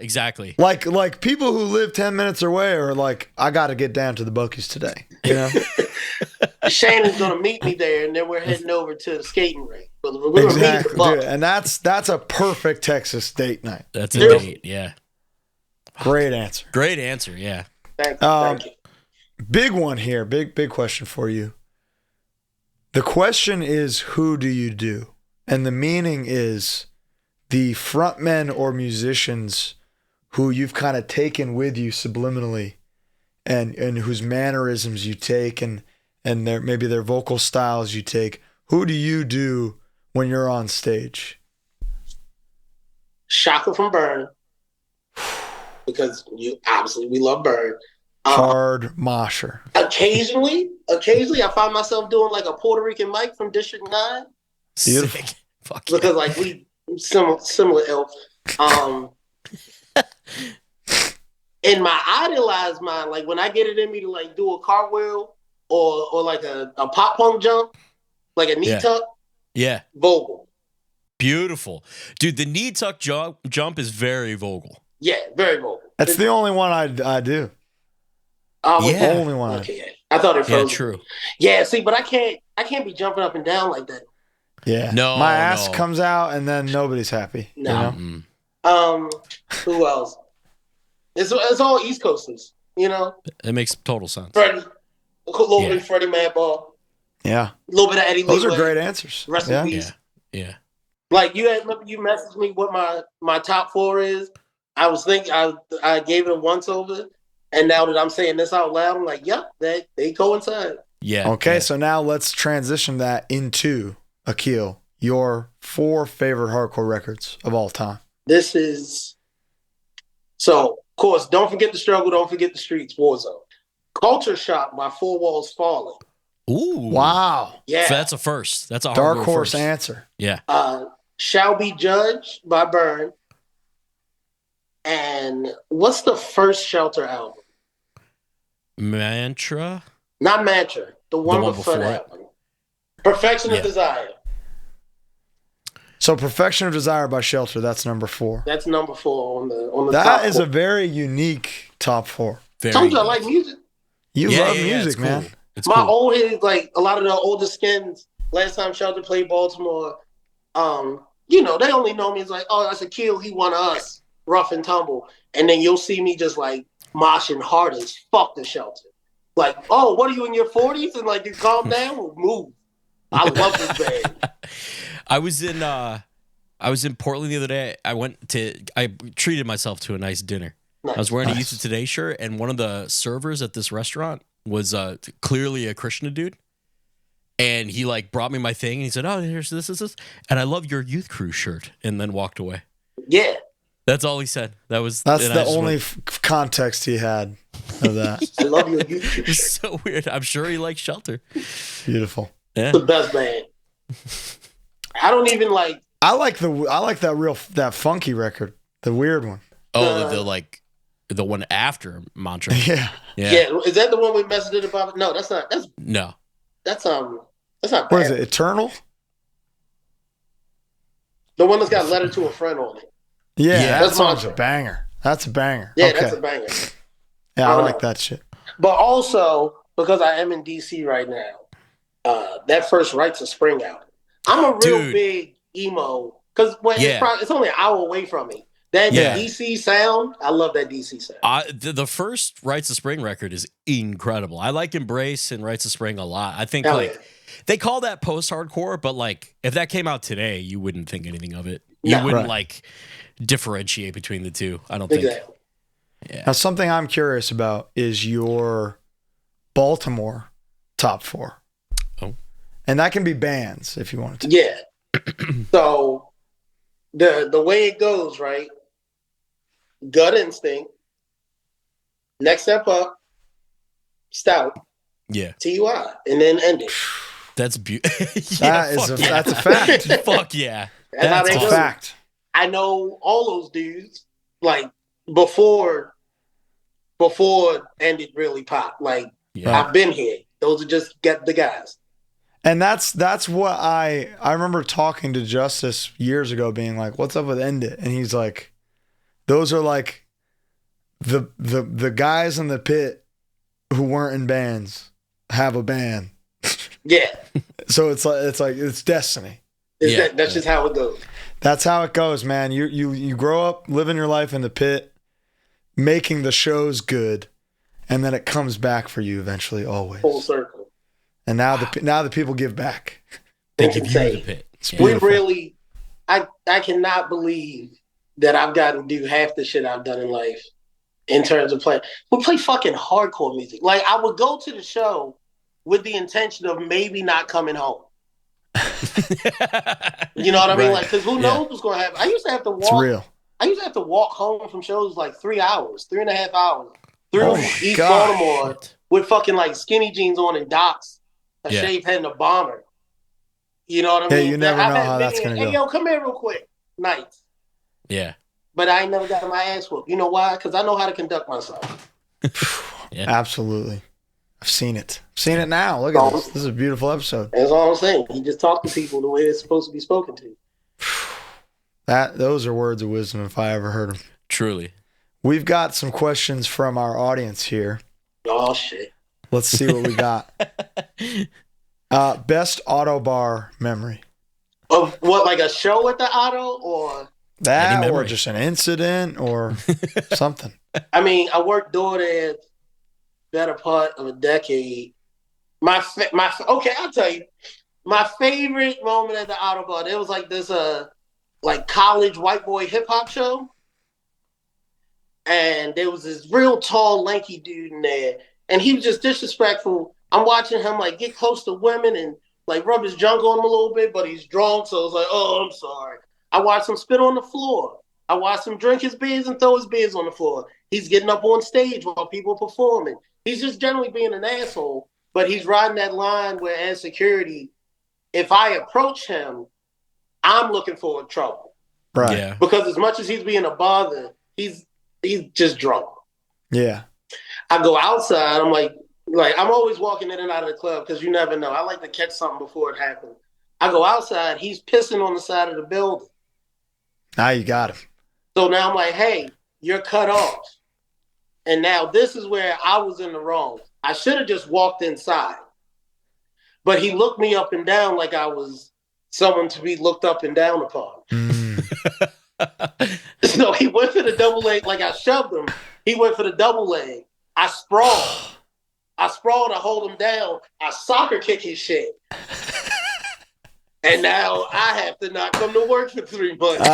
exactly. Like people who live 10 minutes away are like, I got to get down to the Buc-ee's today. You know, Shannon's gonna meet me there, and then we're heading over to the skating rink. Exactly, dude, and that's a perfect Texas date night. That's a date, yeah. Great answer. Great answer, yeah. Thank you. big one here. Big question for you. The question is, who do you do? And the meaning is the frontmen or musicians who you've kind of taken with you subliminally and whose mannerisms you take and maybe their vocal styles you take. Who do you do when you're on stage? Shaka from Burn, because we love Burn. Hard mosher. Occasionally, I find myself doing like a Puerto Rican Mike from District 9. Beautiful. Fuck yeah. Because like we similar ilk. In my idealized mind, like when I get it in me to like do a cartwheel or like a pop punk jump, like a knee tuck. Yeah. Vocal. Beautiful. Dude, the knee tuck jump is very vocal. Yeah, very vocal. That's the only one I do. Yeah. Only one. Okay. I thought it froze. Yeah, true. Yeah, see, but I can't be jumping up and down like that. Yeah. No. My ass comes out and then nobody's happy. No. You know? Who else? It's all East Coasters, you know? It makes total sense. Freddie. A little bit of Freddie Madball. Yeah. A little bit of Eddie Lee. Those are great answers. Rest in peace. Yeah. Like you messaged me what my top 4 is. I was thinking I gave it a once over, and now that I'm saying this out loud, I'm like, yep, they coincide. Yeah. Okay, so now let's transition that into Akil, your 4 favorite hardcore records of all time. This is so. Of course, don't forget the struggle. Don't forget the streets. Warzone. Culture Shock by Four Walls Falling. Ooh. Wow. Yeah. So that's a first. That's a dark horse first. answer. Yeah. Shall Be Judged by Burn. And what's the first Shelter album? Mantra? Not Mantra. The one before that one. Perfection of Desire. So Perfection of Desire by Shelter, that's number 4. That's number 4 on the that top is 4. a very unique top 4. Told you I like music. You love music, man. Cool. It's My cool. old heads, like a lot of the older skins, last time Shelter played Baltimore, you know, they only know me as like, oh, that's Akil, he won us, rough and tumble. And then you'll see me just like moshing hard as fuck the Shelter. Like, oh, what are you in your 40s? And like, you calm down? Well, move. I love this band. I was in Portland the other day. I treated myself to a nice dinner. Nice. I was wearing a Youth of Today shirt, and one of the servers at this restaurant was clearly a Krishna dude. And he like brought me my thing, and he said, "Oh, here's this, and I love your Youth Crew shirt," and then walked away. Yeah, that's all he said. That's the only context he had of that. I love your Youth Crew. It's so weird. I'm sure he likes Shelter. Beautiful. Yeah. It's the best band. I don't even like. I like that funky record, the weird one. Oh, the one after Mantra. Yeah. Is that the one we messaged it about? No, that's not. That's not. What is it? Eternal. The one that's got Letter to a Friend on it. Yeah, that song's a banger. That's a banger. Yeah, okay. That's a banger. Yeah, I like that shit. But also because I am in DC right now, that first Rites of Spring album. I'm a real big emo because it's only an hour away from me. That DC sound, I love that DC sound. The first Rites of Spring record is incredible. I like Embrace and Rites of Spring a lot. I think they call that post-hardcore, but like if that came out today, you wouldn't think anything of it. You wouldn't like differentiate between the two. I don't think. Yeah. Now, something I'm curious about is your Baltimore top 4. Oh, and that can be bands if you wanted to. Yeah. So the way it goes, right? Gut Instinct, Next Step Up, Stout, TUI, and then End It. That's beautiful. That's a fact. Fuck yeah. That's a fact. I know all those dudes like before End It really popped. Like I've been here. Those are just the guys. And that's what I remember talking to Justice years ago, being like, "What's up with End It?" And he's like, "Those are like the guys in the pit who weren't in bands have a band." Yeah. So it's destiny. That's just how it goes. That's how it goes, man. You grow up living your life in the pit, making the shows good, And then it comes back for you eventually, always. Full circle. And now the people give back. They It's give you the insane. pit. It's Yeah. beautiful. I cannot believe that I've gotten to do half the shit I've done in life in terms of playing. We play fucking hardcore music. Like, I would go to the show with the intention of maybe not coming home. You know what I mean? Right. Like, because who knows what's going to happen? I used to have to It's walk. real. I used to have to walk home from shows like 3 hours, 3.5 hours through Oh my East gosh. Baltimore with fucking like skinny jeans on and docks, a Yeah. shaved head and a bomber. You know what I Hey, mean? you never I've know had how that's many- gonna Hey, go. yo, come here real quick. Nights. Yeah. But I ain't never got my ass whooped. You know why? Because I know how to conduct myself. Yeah. Absolutely. I've seen it. I've seen it now. Look at this. This is a beautiful episode. That's all I'm saying. You just talk to people the way it's supposed to be spoken to. Those are words of wisdom if I ever heard them. Truly. We've got some questions from our audience here. Oh, shit. Let's see what we got. Best Otto bar memory. Of what, like a show at the Otto? Or, That Any or memory. just an incident or something. I mean, I worked door there better part of a decade. Okay, I'll tell you. My favorite moment at the Otto bar, there was like this like college white boy hip hop show. And there was this real tall, lanky dude in there. And he was just disrespectful. I'm watching him like get close to women and like rub his junk on him a little bit, but he's drunk, so it's like, oh, I'm sorry. I watched him spit on the floor. I watched him drink his beers and throw his beers on the floor. He's getting up on stage while people are performing. He's just generally being an asshole, but he's riding that line where as security, if I approach him, I'm looking for trouble. Right. Yeah. Because as much as he's being a bother, he's just drunk. Yeah. I go outside. I'm like I'm always walking in and out of the club because you never know. I like to catch something before it happens. I go outside. He's pissing on the side of the building. Now you got him. So now I'm like, hey, you're cut off. And now this is where I was in the wrong. I should have just walked inside. But he looked me up and down like I was someone to be looked up and down upon. So he went for the double leg, like I shoved him. He went for the double leg. I sprawled. To hold him down. I soccer kick his shit. And now I have to not come to work for 3 months.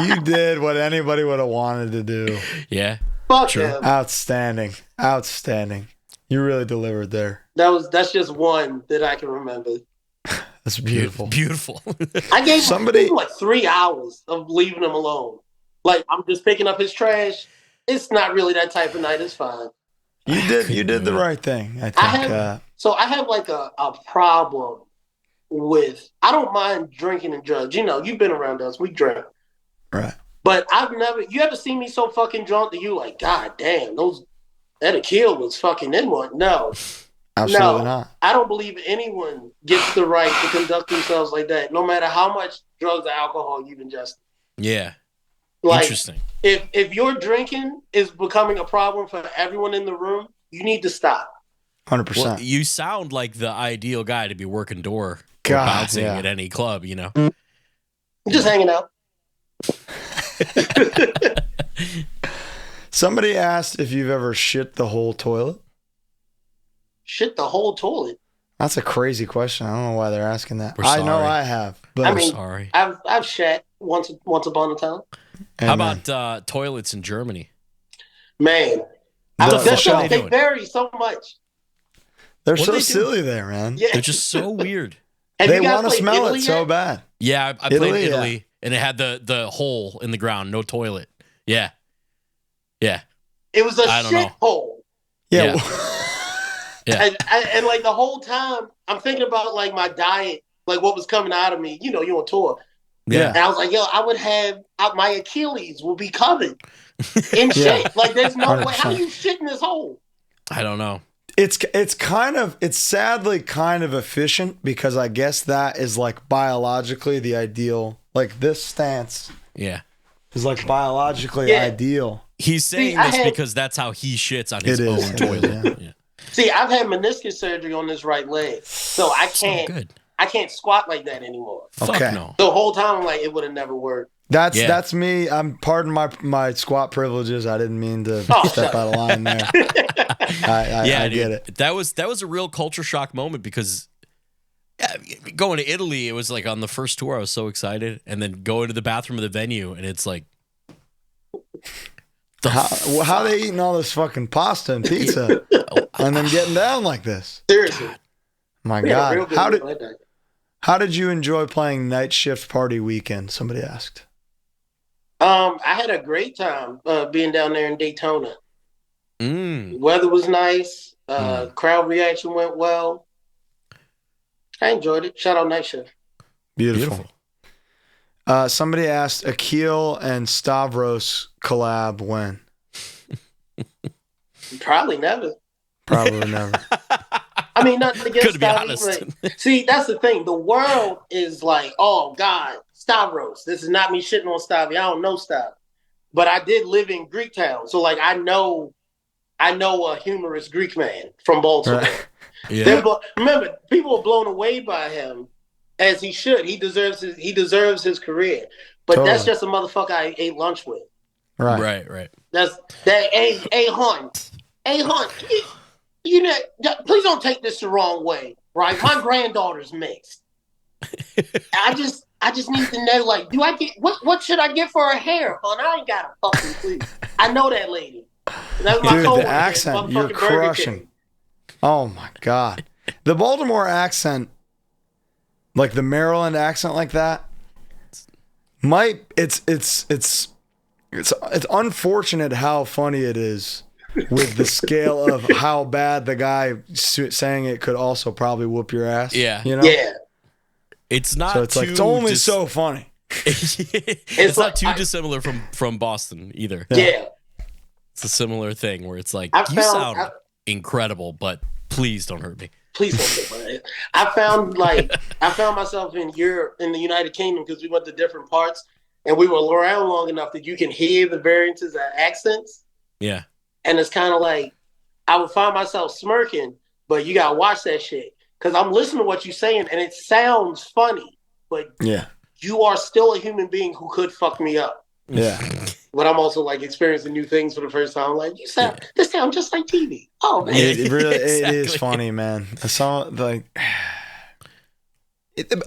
You did what anybody would have wanted to do. Yeah. Fuck Sure. him. Outstanding. Outstanding. You really delivered there. That's just one that I can remember. That's beautiful. Beautiful. I gave Somebody- him like 3 hours of leaving him alone. Like, I'm just picking up his trash. It's not really that type of night. It's fine. You did the right thing. I think. I have like a problem with, I don't mind drinking and drugs. You know, you've been around us. We drink. Right. But you ever seen me so fucking drunk that you like, God damn, that Akil was fucking in one. No. Absolutely No. not. I don't believe anyone gets the right to conduct themselves like that, no matter how much drugs or alcohol you've ingested. Yeah. Like, Interesting. if your drinking is becoming a problem for everyone in the room, you need to stop. 100%. Well, you sound like the ideal guy to be working door or God, bouncing yeah. at any club, you know? I'm just hanging out. Somebody asked if you've ever shit the whole toilet. Shit the whole toilet. That's a crazy question. I don't know why they're asking that. We're I know sorry. I have. But I mean, Sorry. I've shat once upon a time. How Amen. about toilets in Germany? Man, What the The fuck are they they doing? vary so much. They're What so do they do? silly there, man. Yeah. They're just so weird. Have They you guys want to played smell Italy it so yet? bad. Yeah, I played Italy, Italy, and it had the hole in the ground, no toilet. Yeah. Yeah. It was a I don't shit know. hole. Yeah. Yeah. And like the whole time, I'm thinking about like my diet, like what was coming out of me. You know, you're on tour. Yeah. And I was like, yo, I would have, my Achilles will be covered in shit. Like, there's no way. How 100%. you shit in this hole? I don't know. It's sadly kind of efficient because I guess that is like biologically the ideal. Like this stance Yeah. is like biologically Yeah. ideal. He's saying I this had- because that's how he shits on his It is, own it toilet. is, Yeah. See, I've had meniscus surgery on this right leg, so I So can't good. I can't squat like that anymore. Fuck Okay. no. The whole time, I'm like, it would have never worked. That's me. Pardon my squat privileges. I didn't mean to step out of line there. I get it. That was a real culture shock moment because going to Italy, it was like on the first tour, I was so excited, and then going to the bathroom of the venue, and it's like, how they eating all this fucking pasta and pizza, and then getting down like this? Seriously, my God, how did you enjoy playing Night Shift Party Weekend? Somebody asked. I had a great time being down there in Daytona. Weather was nice. Crowd reaction went well. I enjoyed it. Shout out Night Shift. Beautiful. Somebody asked Akil and Stavros collab when? Probably never. Probably never. I mean, nothing against Stavvy, but see, that's the thing. The world is like, oh God, Stavros. This is not me shitting on Stavvy. I don't know Stavvy, but I did live in Greektown, so like I know a humorous Greek man from Baltimore. Right. Yeah. Remember, people are blown away by him, as he should. He deserves his career. But That's just a motherfucker I ate lunch with. Right. That's that. Hey, Hunt. You know, please don't take this the wrong way, right? My granddaughter's mixed. I just need to know, like, do I get what should I get for her hair, hon? I ain't got a fucking clue. I know that lady. That's my Dude, the accent, you're crushing. Oh my God. The Baltimore accent, like the Maryland accent like that, it's unfortunate how funny it is with the scale of how bad the guy saying it could also probably whoop your ass. Yeah. You know? Yeah. It's not so it's like it's only so funny. It's not too dissimilar from Boston either. Yeah. It's a similar thing where it's like, you sound incredible, but please don't hurt me. Please don't hurt me. I found myself in Europe, in the United Kingdom, because we went to different parts and we were around long enough that you can hear the variances of accents. Yeah. And it's kind of like, I would find myself smirking, but you got to watch that shit. Because I'm listening to what you're saying and it sounds funny, but you are still a human being who could fuck me up. Yeah. But I'm also like experiencing new things for the first time. Like, this sounds just like TV. Oh man, it really it is funny, man. I saw like,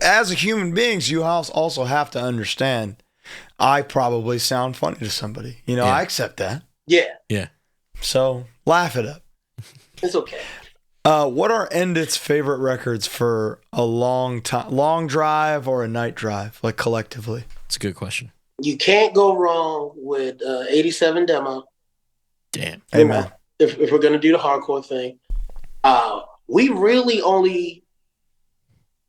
as a human beings, you also have to understand. I probably sound funny to somebody. You know, I accept that. Yeah. So laugh it up. It's okay. What are Endit's favorite records for a long drive or a night drive, like collectively? It's a good question. You can't go wrong with 87 Demo. Damn. Amen. If we're going to do the hardcore thing. We really only...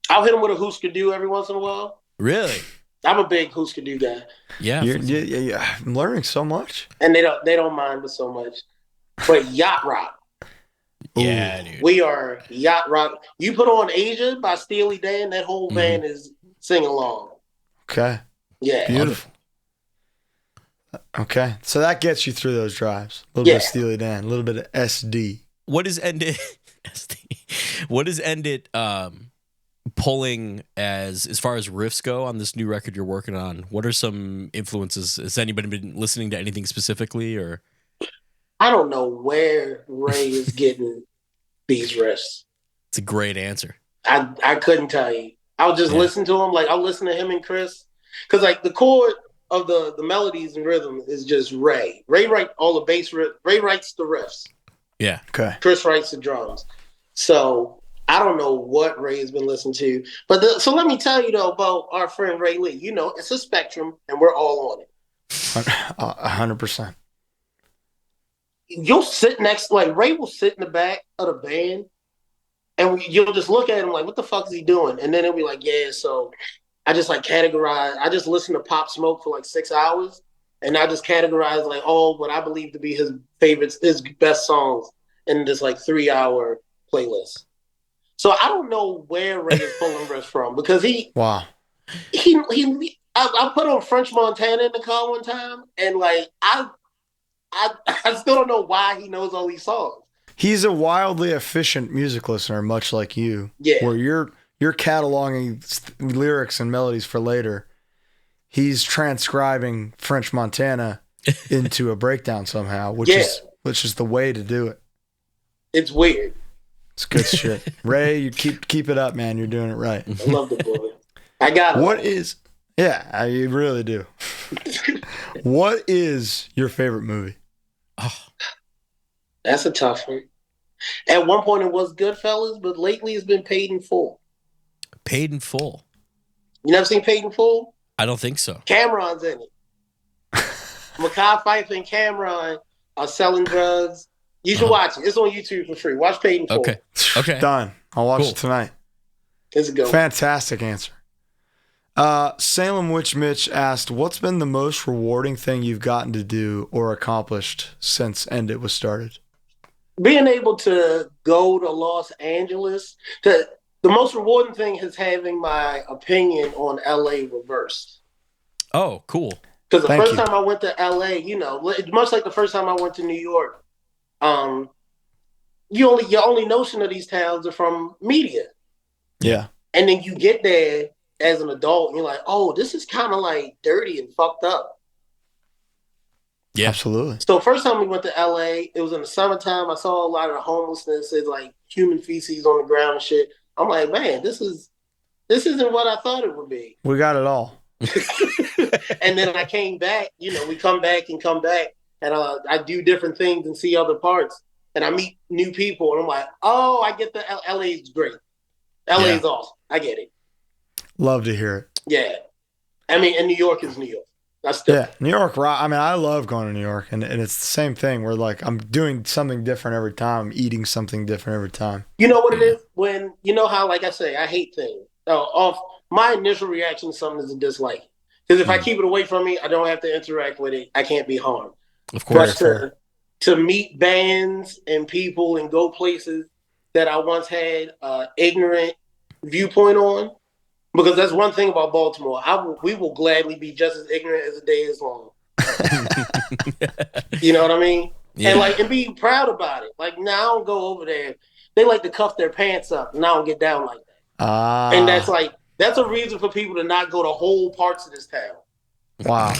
I'll hit him with a Hooskadoo every once in a while. Really? I'm a big Hooskadoo guy. Yeah. Yeah. I'm learning so much. And they don't mind me so much. But Yacht Rock. Yeah, dude. We are Yacht Rock. You put on Asia by Steely Dan, that whole band is singing along. Okay. Yeah. Beautiful. Okay. So that gets you through those drives. A little bit of Steely Dan, a little bit of SD. What does end it pulling as far as riffs go on this new record you're working on? What are some influences? Has anybody been listening to anything specifically, or? I don't know where Ray is getting these riffs. It's a great answer. I couldn't tell you. I'll just listen to him. Like, I'll listen to him and Chris. Because, like, the chord of the melodies and rhythm is just Ray. Ray writes all the bass riff. Ray writes the riffs. Yeah. Okay. Chris writes the drums. So I don't know what Ray has been listening to. But so let me tell you, though, about our friend Ray Lee. You know, it's a spectrum, and we're all on it. 100%. You'll sit next, like, Ray will sit in the back of the band, and you'll just look at him like, what the fuck is he doing? And then it'll be like, yeah, so I just, like, I just listen to Pop Smoke for, like, 6 hours, and I just categorize, like, what I believe to be his favorites, his best songs in this, like, 3-hour playlist. So I don't know where Ray is pulling riffs from, because I put on French Montana in the car one time, and, like, I still don't know why he knows all these songs. He's a wildly efficient music listener, much like you. Yeah. Where you're cataloging lyrics and melodies for later. he's transcribing French Montana into a breakdown somehow, which is the way to do it. It's weird. It's good shit. Ray, you keep it up, man. You're doing it right. I love the boy. I got it. What is... Yeah, you really do. What is your favorite movie? Oh, that's a tough one. At one point it was Goodfellas, but lately it's been Paid in Full. Paid in Full. You never seen Paid in Full? I don't think so. Cameron's in it. Mekhi Phifer and Cameron are selling drugs. You should watch it. It's on YouTube for free. Watch Paid in Full. Okay. Done. I'll watch it tonight. It's a good one. Fantastic answer. Salem Witch Mitch asked, what's been the most rewarding thing you've gotten to do or accomplished since End It was started? Being able to go to Los Angeles. The most rewarding thing is having my opinion on LA reversed. Oh, cool. Because the first time I went to LA, much like the first time I went to New York, your only notion of these towns are from media. Yeah. And then you get there as an adult and you're like, oh, this is kind of like dirty and fucked up. Yeah, absolutely. So first time we went to LA, it was in the summertime. I saw a lot of the homelessness. It's like human feces on the ground and shit. I'm like, man, this isn't what I thought it would be. We got it all. And then I came back, we come back, and I do different things and see other parts. And I meet new people, and I'm like, oh, I get the LA is great. LA is awesome. I get it. Love to hear it. Yeah. I mean, and New York is New York. New York. I mean, I love going to New York, and it's the same thing. Where like I'm doing something different every time. I'm eating something different every time. You know what it is? When how, like I say, I hate things. My initial reaction to something is a dislike. Because if I keep it away from me, I don't have to interact with it. I can't be harmed. Of course. But to meet bands and people and go places that I once had ignorant viewpoint on. Because that's one thing about Baltimore. We will gladly be just as ignorant as the day is long. You know what I mean? Yeah. And be proud about it. Like, now I don't go over there. They like to cuff their pants up, and I don't get down like that. And that's a reason for people to not go to whole parts of this town. Wow.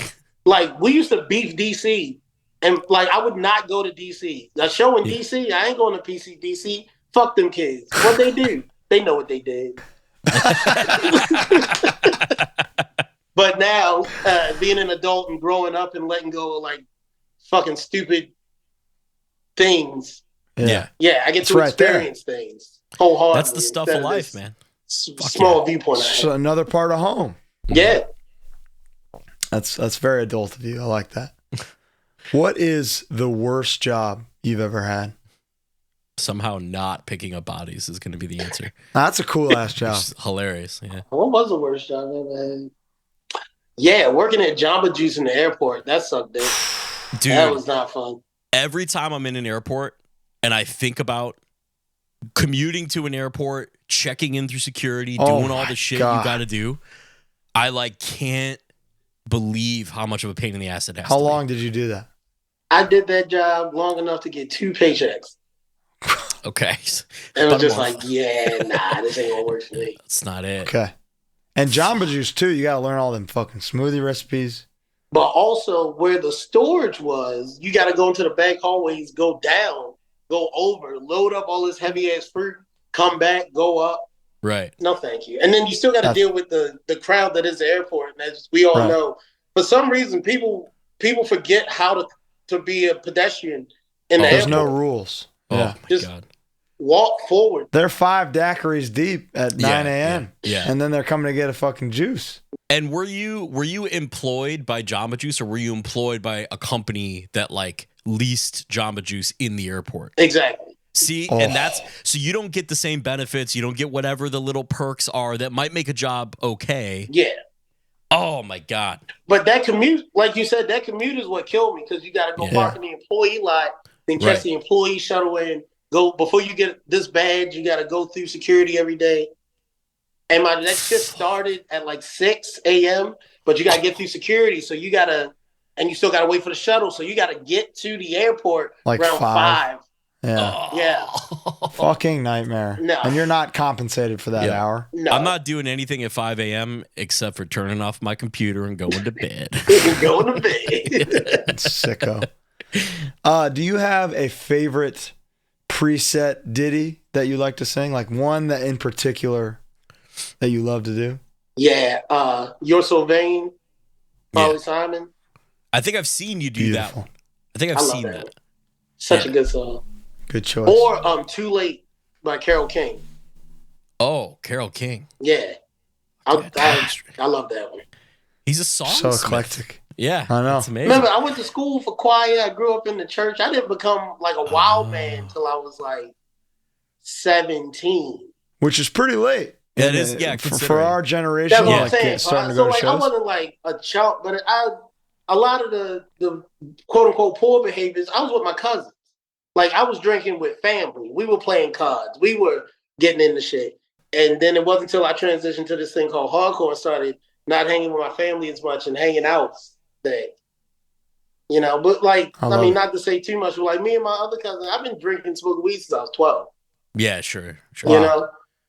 Like, we used to beef DC, and I would not go to DC. A show in DC, I ain't going to DC. Fuck them kids. What they do? They know what they did. But now, being an adult and growing up and letting go of fucking stupid things. Yeah, I get to experience things wholeheartedly. That's the stuff of life, man. Small viewpoint. So another part of home. Yeah, that's very adult of you. I like that. What is the worst job you've ever had? Somehow not picking up bodies is going to be the answer. That's a cool ass job. Hilarious. Yeah. What was the worst job I ever had? Yeah, working at Jamba Juice in the airport. That sucked, dude. That was not fun. Every time I'm in an airport and I think about commuting to an airport, checking in through security, doing all the shit you got to do, I can't believe how much of a pain in the ass it has. How long did you do that? I did that job long enough to get 2 paychecks. Okay. And it was just this ain't gonna work for me. That's not it. Okay. And Jamba Juice too, you gotta learn all them fucking smoothie recipes. But also where the storage was, you gotta go into the back hallways, go down, go over, load up all this heavy ass fruit, come back, go up. Right. No, thank you. And then you still gotta deal with the crowd that is the airport, and as we all know. For some reason people forget how to be a pedestrian in the airport. There's no rules. Yeah. Oh my God. Walk forward. They're 5 daiquiris deep at 9 a.m. Yeah. And then they're coming to get a fucking juice. And were you employed by Jamba Juice, or were you employed by a company that leased Jamba Juice in the airport? Exactly. See, and so you don't get the same benefits. You don't get whatever the little perks are that might make a job okay. Yeah. Oh my God. But that commute, like you said, that commute is what killed me, because you got to go park in the employee lot, then catch the employee shuttle in. Go before you get this badge, you got to go through security every day. And my next shift started at 6 a.m., but you got to get through security. So you still got to wait for the shuttle. So you got to get to the airport around 5. Yeah. Yeah. Fucking nightmare. No. And you're not compensated for that hour. No. I'm not doing anything at 5 a.m. except for turning off my computer and going to bed. Going to bed. That's sicko. Do you have a favorite preset ditty that you like to sing? Like one that in particular that you love to do? Yeah. You're So Vain, Carly Simon. I think I've seen you do that one. I think I've seen that. Such a good song. Good choice. Or Too Late by Carole King. Oh, Carole King. Yeah. I love that one. He's a song. So eclectic. Yeah. I know. That's amazing. Remember, I went to school for choir. I grew up in the church. I didn't become like a wild man until I was like 17. Which is pretty late. Yeah, it is. Yeah, for our generation. That's what I'm like saying. starting to go to I shows. wasn't like a chump, but a lot of the quote unquote poor behaviors, I was with my cousins. Like I was drinking with family. We were playing cards. We were getting into shit. And then it wasn't until I transitioned to this thing called hardcore and started not hanging with my family as much and hanging out that, but like, I mean, not to say too much, but like me and my other cousin, I've been drinking smoking weed since I was 12. Yeah, sure.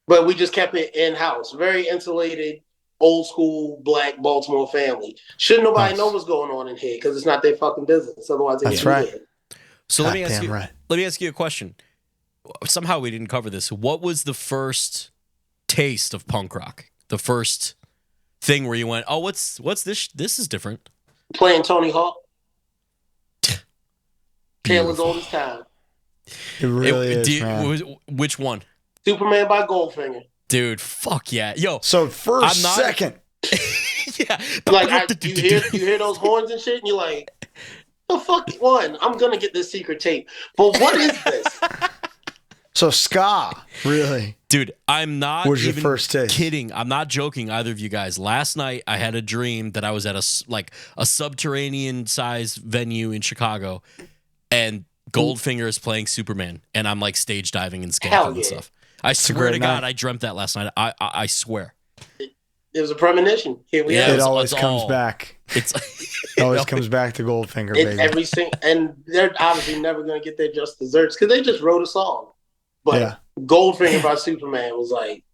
But we just kept it in-house. Very insulated, old school, black Baltimore family. Shouldn't nobody know what's going on in here because it's not their fucking business. Otherwise, that's right. Here. So let me ask you a question. Somehow we didn't cover this. What was the first taste of punk rock? The first thing where you went, "Oh, what's this? This is different." Playing Tony Hawk. Taylor's Oldest Time. It really is, man. Which one? Superman by Goldfinger. Dude, fuck yeah. Yo. So second. Yeah. Like, you hear those horns and shit, and you're like, the fuck one? I'm going to get this secret tape. But what is this? So ska, really? Dude, I'm not was even your first taste? Kidding. I'm not joking, either of you guys. Last night, I had a dream that I was at a subterranean-sized venue in Chicago, and Goldfinger is playing Superman, and I'm like stage diving and skanking and stuff. I swear to God, I dreamt that last night. I swear. It was a premonition. Here we are. It always comes back. It always comes back to Goldfinger, baby. And they're obviously never going to get their just desserts because they just wrote a song. But Goldfinger by Superman was like...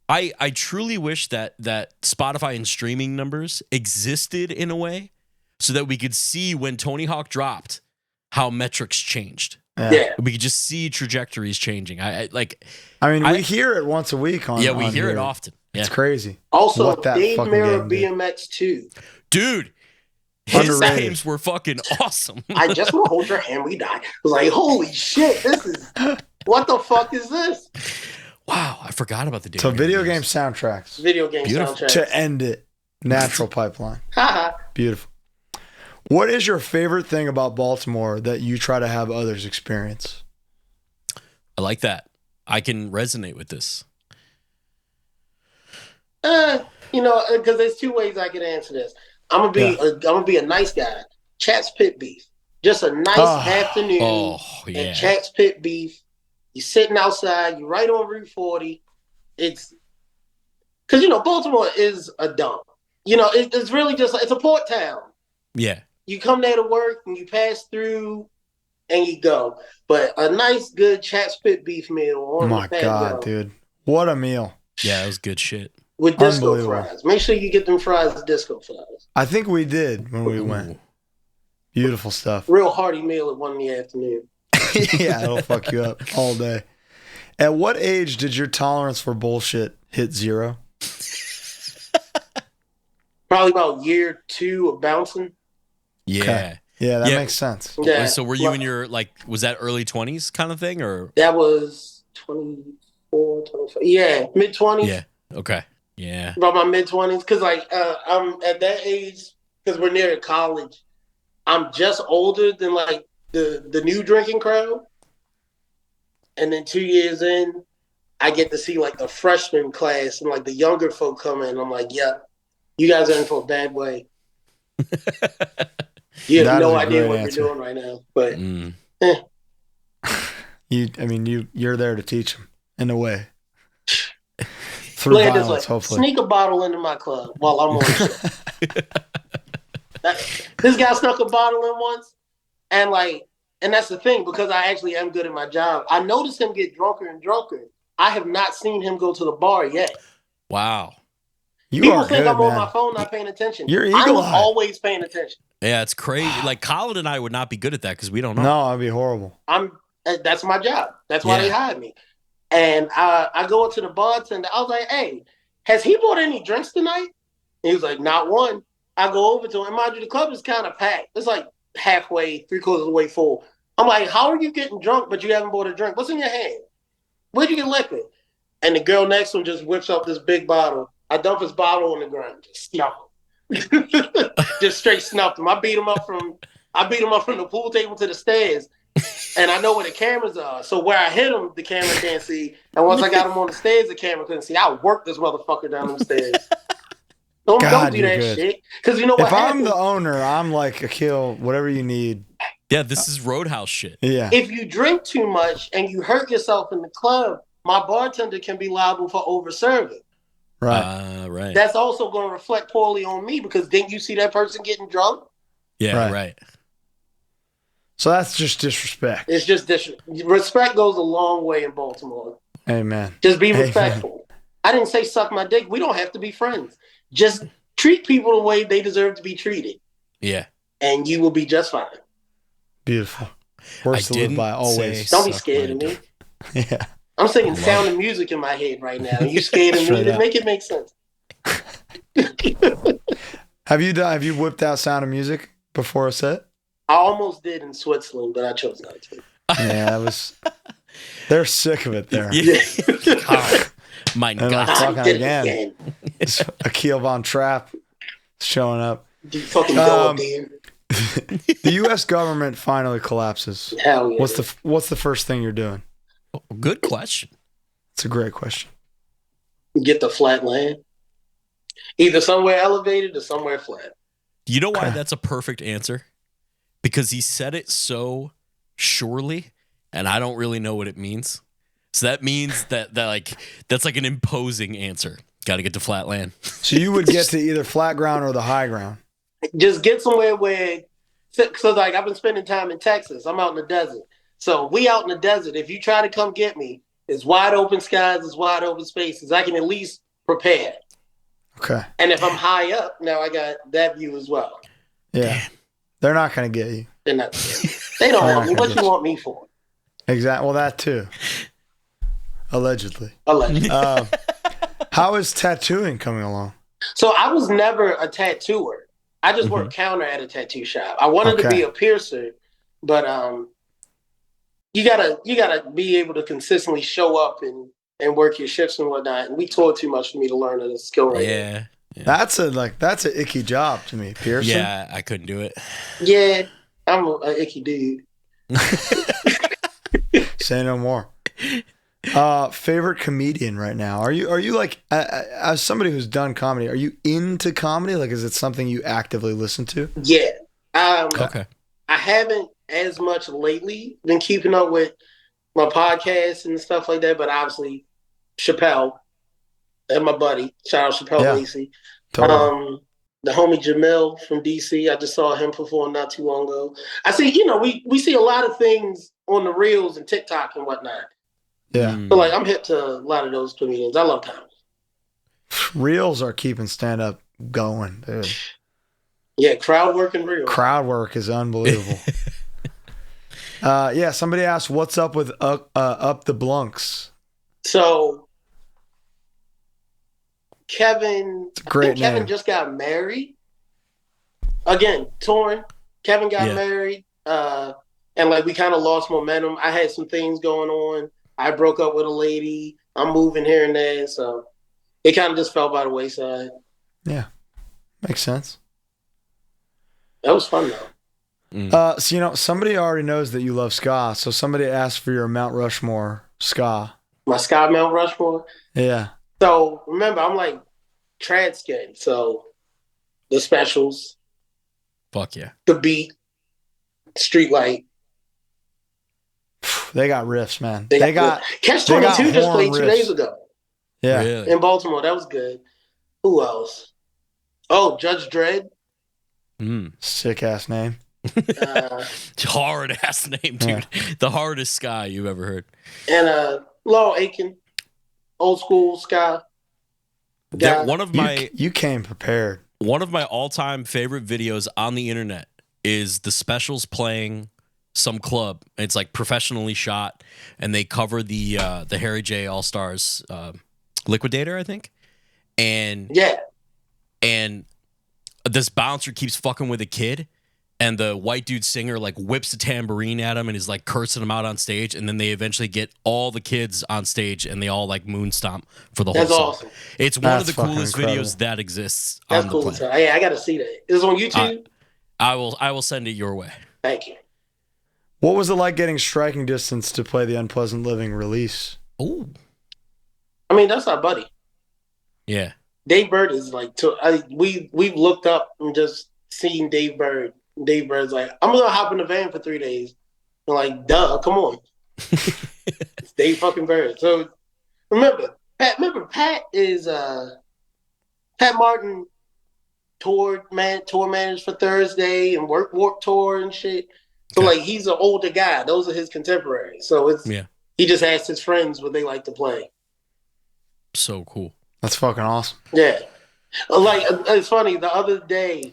I truly wish that Spotify and streaming numbers existed in a way so that we could see when Tony Hawk dropped how metrics changed. Yeah. We could just see trajectories changing. We hear it once a week on we hear it often. Yeah. It's crazy. Also, Dave Mirra BMX 2. Dude, his games were fucking awesome. I just want to hold your hand, we die. I was like, holy shit, what the fuck is this? Wow, I forgot about the Dave So Mirra video games. game soundtracks. Video game soundtracks. To end it, natural pipeline. Beautiful. What is your favorite thing about Baltimore that you try to have others experience? I like that. I can resonate with this. Because there's two ways I could answer this. I'm gonna be a nice guy. Chat's Pit Beef. Just a nice afternoon at Chat's Pit Beef. You're sitting outside. You're right on Route 40. It's because Baltimore is a dump. It's really just it's a port town. Yeah. You come there to work and you pass through and you go. But a nice, good Chat's Pit Beef meal. Oh my God, dude. What a meal. Yeah, it was good shit. With disco fries. Make sure you get them fries with disco fries. I think we did when we went. Beautiful stuff. Real hearty meal at 1 in the afternoon. Yeah, it'll fuck you up all day. At what age did your tolerance for bullshit hit zero? Probably about year 2 of bouncing. Yeah. Okay. Yeah, that makes sense. Yeah. So were you in your, was that early 20s kind of thing? Or that was 24, 25. Yeah, mid-20s. Yeah, okay. Yeah. About my mid-20s. Because, I'm at that age, because we're near college, I'm just older than, the new drinking crowd. And then 2 years in, I get to see, the freshman class and, the younger folk come in. I'm like, yeah, you guys are in for a bad way. You have no idea what you're doing right now. But, you're there to teach them, in a way. Through violence, hopefully. Sneak a bottle into my club while I'm on the show. This guy snuck a bottle in once. And that's the thing, because I actually am good at my job. I noticed him get drunker and drunker. I have not seen him go to the bar yet. Wow. People think I'm on my phone not paying attention. You're I'm eagle-eyed. always paying attention. Yeah, it's crazy. Like Colin and I would not be good at that because we don't know. No, that'd be horrible. That's my job. That's why they hired me. And I go up to the bartender. I was like, "Hey, has he bought any drinks tonight?" And he was like, "Not one." I go over to him. And mind you, the club is kind of packed. It's like halfway, 3/4 of the way full. I'm like, "How are you getting drunk, but you haven't bought a drink? What's in your hand? Where'd you get liquor?" And the girl next to him just whips up this big bottle. I dump his bottle on the ground. Just snuff him. Just straight snuffed him. I beat him up from the pool table to the stairs. And I know where the cameras are. So where I hit him, the camera can't see. And once I got him on the stairs, the camera couldn't see. I worked this motherfucker down the stairs. Don't do that shit. Because you know what happens? I'm the owner, I'm like, Akil, whatever you need. Yeah, this is Roadhouse shit. Yeah. If you drink too much and you hurt yourself in the club, my bartender can be liable for over-serving. Right. Right. That's also going to reflect poorly on me, because didn't you see that person getting drunk? Yeah, right. So that's just disrespect. It's just respect goes a long way in Baltimore. Amen. Just be respectful. I didn't say suck my dick. We don't have to be friends. Just treat people the way they deserve to be treated. Yeah. And you will be just fine. Beautiful. Words to live by always. Don't be scared of me. Yeah. I'm singing Sound of Music in my head right now. You scared of me? To make it make sense. Have you whipped out Sound of Music before a set? I almost did in Switzerland, but I chose not to. Yeah, they're sick of it there. Yeah. My God. Again. Akil Von Trapp showing up. You fucking dog, dude. The U.S. government finally collapses. Hell yeah. What's the first thing you're doing? Good question. It's a great question. Get the flat land. Either somewhere elevated or somewhere flat. You know why that's a perfect answer? Because he said it so surely, and I don't really know what it means. So that means that that's like an imposing answer. Got to get to flat land. So you would get to either flat ground or the high ground. Just get somewhere where, so like I've been spending time in Texas. I'm out in the desert. So we out in the desert. If you try to come get me, it's wide open skies, it's wide open spaces. I can at least prepare. Okay. And if I'm high up, now I got that view as well. Yeah. Damn. They're not going to get you. They're not. They don't want me. What you want me for? Exactly. Well, that too. Allegedly. How is tattooing coming along? So I was never a tattooer. I just worked counter at a tattoo shop. I wanted to be a piercer, but you gotta be able to consistently show up and work your shifts and whatnot. And we toured too much for me to learn a skill right Yeah. That's an icky job to me, piercing. Yeah, I couldn't do it. Yeah, I'm an icky dude. Say no more. Favorite comedian right now? Are you like, as somebody who's done comedy, are you into comedy? Like, is it something you actively listen to? Yeah. Okay. I haven't as much lately been keeping up with my podcasts and stuff like that, but obviously Chappelle and my buddy, shout out Chappelle Lacey. Totally. The homie Jamil from DC, I just saw him perform not too long ago. I see, we see a lot of things on the reels and TikTok and whatnot. Yeah. So like I'm hip to a lot of those comedians. I love comedy. Reels are keeping stand up going, dude. Yeah, crowd work and reels. Crowd work is unbelievable. Somebody asked, what's up with up the bluncks? So Kevin just got married. Again, touring. Kevin got married. And like we kind of lost momentum. I had some things going on. I broke up with a lady. I'm moving here and there. So it kind of just fell by the wayside. Yeah. Makes sense. That was fun though. So somebody already knows that you love ska. So somebody asked for your Mount Rushmore ska. My ska Mount Rushmore? Yeah. So remember, I'm like trad skin. So the Specials. Fuck yeah. The Beat. Streetlight. They got riffs, man. They got Catch 22 just played 2 days ago. Yeah. Really? In Baltimore. That was good. Who else? Oh, Judge Dredd. Sick ass name. Hard ass name, dude. Yeah. The hardest Sky you've ever heard. And Laurel Aiken, old school Sky. One of my you came prepared. One of my all-time favorite videos on the internet is the Specials playing some club. It's like professionally shot, and they cover the Harry J All Stars Liquidator, I think. And this bouncer keeps fucking with a kid, and the white dude singer like whips a tambourine at him and is like cursing him out on stage, and then they eventually get all the kids on stage and they all like moon stomp for the whole song. Awesome. It's one of the coolest videos that exists. That's on cool. the planet. Hey, I got to see that. Is it on YouTube? I will send it your way. Thank you. What was it like getting Striking Distance to play the Unpleasant Living release? Oh, I mean, that's our buddy. Yeah. Dave Bird is like, we've looked up and just seen Dave Bird. Dave Bird's like, I'm gonna hop in the van for 3 days. I'm like, duh, come on. It's Dave fucking Bird. So remember Pat is Pat Martin tour manager for Thursday and Warped Tour and shit. So like he's an older guy. Those are his contemporaries. So he just asked his friends what they like to play. So cool. That's fucking awesome. Yeah. Like it's funny, the other day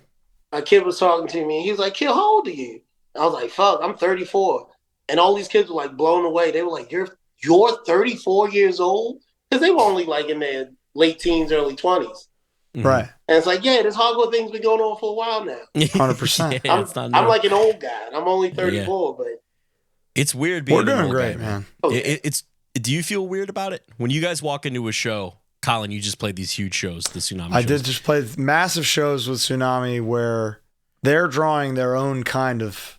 a kid was talking to me and he was like, "Kid, how old are you?" I was like, "Fuck, I'm 34." And all these kids were like blown away. They were like, You're 34 years old? Because they were only like in their late teens, early 20s. Right. And it's like, yeah, this hardcore thing's been going on for a while now. 100%. I'm like an old guy. And I'm only 34, but it's weird being We're doing great, man. It's do you feel weird about it? When you guys walk into a show, Colin, you just played these huge shows, the Tsunami shows. I did just play massive shows with Tsunami where they're drawing their own kind of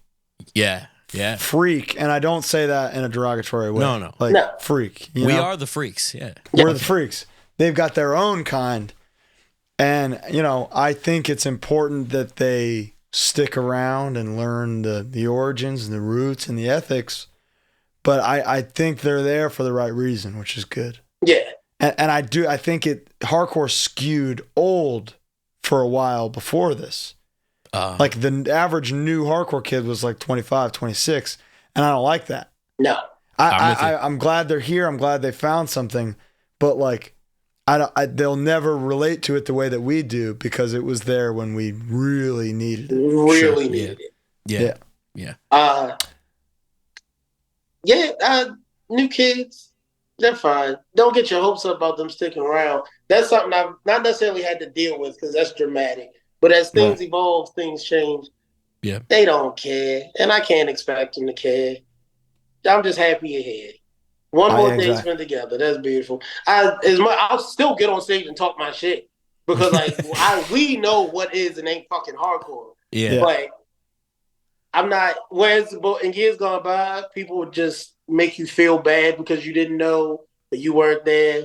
freak, and I don't say that in a derogatory way. No. Freak. We are the freaks, We're the freaks. They've got their own kind. And, I think it's important that they stick around and learn the origins and the roots and the ethics. But I think they're there for the right reason, which is good. Yeah. And I think hardcore skewed old for a while before this. Like the average new hardcore kid was like 25, 26. And I don't like that. No. I'm glad they're here. I'm glad they found something. But like, they'll never relate to it the way that we do because it was there when we really needed it. Needed it. Yeah. New kids, they're fine. Don't get your hopes up about them sticking around. That's something I've not necessarily had to deal with because that's dramatic. But as things evolve, things change. Yeah, they don't care, and I can't expect them to care. I'm just happy you're here. One more day spent together. That's beautiful. I'll still get on stage and talk my shit because we know what is and ain't fucking hardcore. Yeah. But I'm not. Whereas in years gone by, people would just make you feel bad because you didn't know that you weren't there.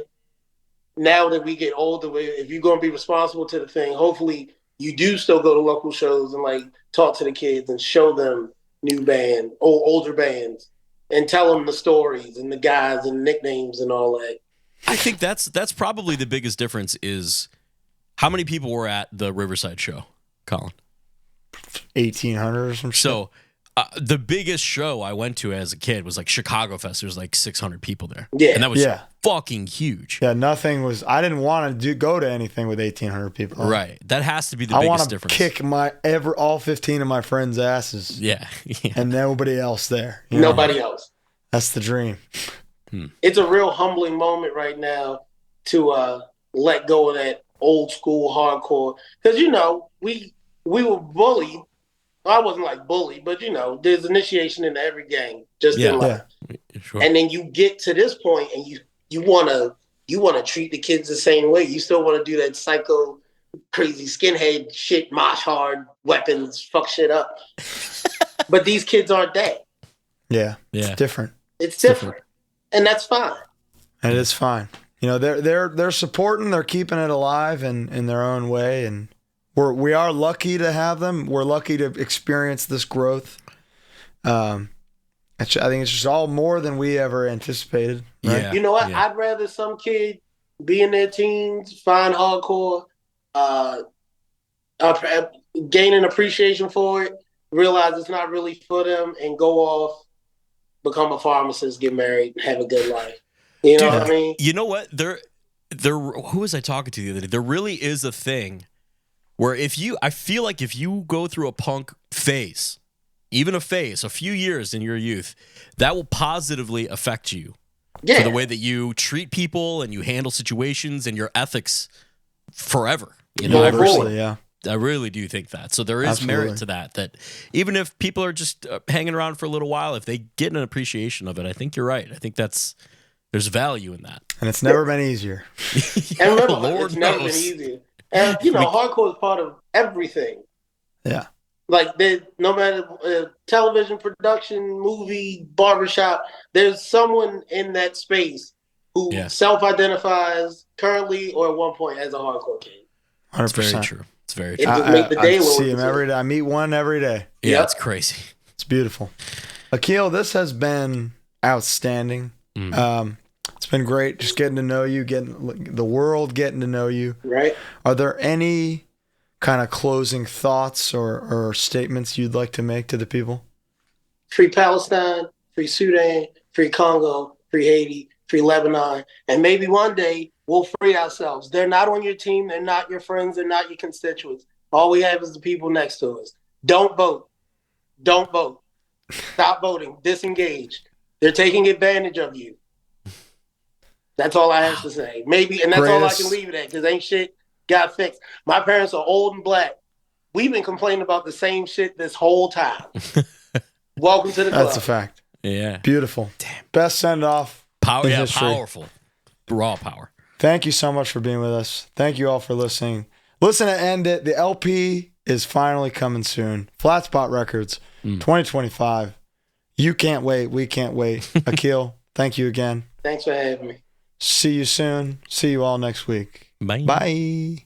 Now that we get older, if you're going to be responsible to the thing, hopefully you do still go to local shows and talk to the kids and show them new band or older bands. And tell them the stories and the guys and nicknames and all that. I think that's probably the biggest difference is how many people were at the Riverside show, Colin? 1,800 or some shit. So the biggest show I went to as a kid was like Chicago Fest. There was like 600 people there. Yeah. And that was fucking huge. Yeah, I didn't want to go to anything with 1,800 people. Right. That has to be the biggest difference. I want to kick all 15 of my friends' asses. Yeah. And nobody else there. Nobody else. That's the dream. It's a real humbling moment right now to let go of that old school hardcore. Because, we were bullied. I wasn't bullied, but there's initiation into every gang in life. Yeah. Sure. And then you get to this point and you wanna treat the kids the same way. You still want to do that psycho crazy skinhead shit, mosh hard, weapons, fuck shit up. But these kids aren't that. Yeah. It's different. It's different. And that's fine. And it's fine. They're supporting, they're keeping it alive in their own way, and we are lucky to have them. We're lucky to experience this growth. I think it's just all more than we ever anticipated. Right? Yeah. You know what? Yeah. I'd rather some kid be in their teens, find hardcore, gain an appreciation for it, realize it's not really for them, and go off, become a pharmacist, get married, have a good life. You know what I mean? You know what? Who was I talking to the other day? There really is a thing where I feel like if you go through a punk phase, even a few years in your youth, that will positively affect you. For the way that you treat people and you handle situations and your ethics forever. You know, I really do think that. So there is merit to that. That even if people are just hanging around for a little while, if they get an appreciation of it, I think you're right. I think there's value in that. And it's never been easier. And remember, it's never been easier. And hardcore is part of everything. Yeah. Like, no matter television production, movie, barbershop, there's someone in that space who self-identifies currently or at one point as a hardcore kid. 100%. It's very true. It's very true. I see him every day. I meet one every day. Yeah, it's crazy. It's beautiful. Akil, this has been outstanding. It's been great just getting to know you, getting the world getting to know you. Right. Are there any kind of closing thoughts or statements you'd like to make to the people? Free Palestine, free Sudan, free Congo, free Haiti, free Lebanon, and maybe one day we'll free ourselves. They're not on your team. They're not your friends. They're not your constituents. All we have is the people next to us. Don't vote. Don't vote. Stop voting. Disengage. They're taking advantage of you. That's all I have to say. Maybe, and that's all I can leave it at, because ain't shit got fixed. My parents are old and black. We've been complaining about the same shit this whole time. Welcome to the club. That's a fact. Yeah. Beautiful. Damn. Best send off. Powerful. Raw power. Thank you so much for being with us. Thank you all for listening. Listen to End It. The LP is finally coming soon. Flatspot Records, 2025. You can't wait. We can't wait. Akil, thank you again. Thanks for having me. See you soon. See you all next week. Bye. Bye.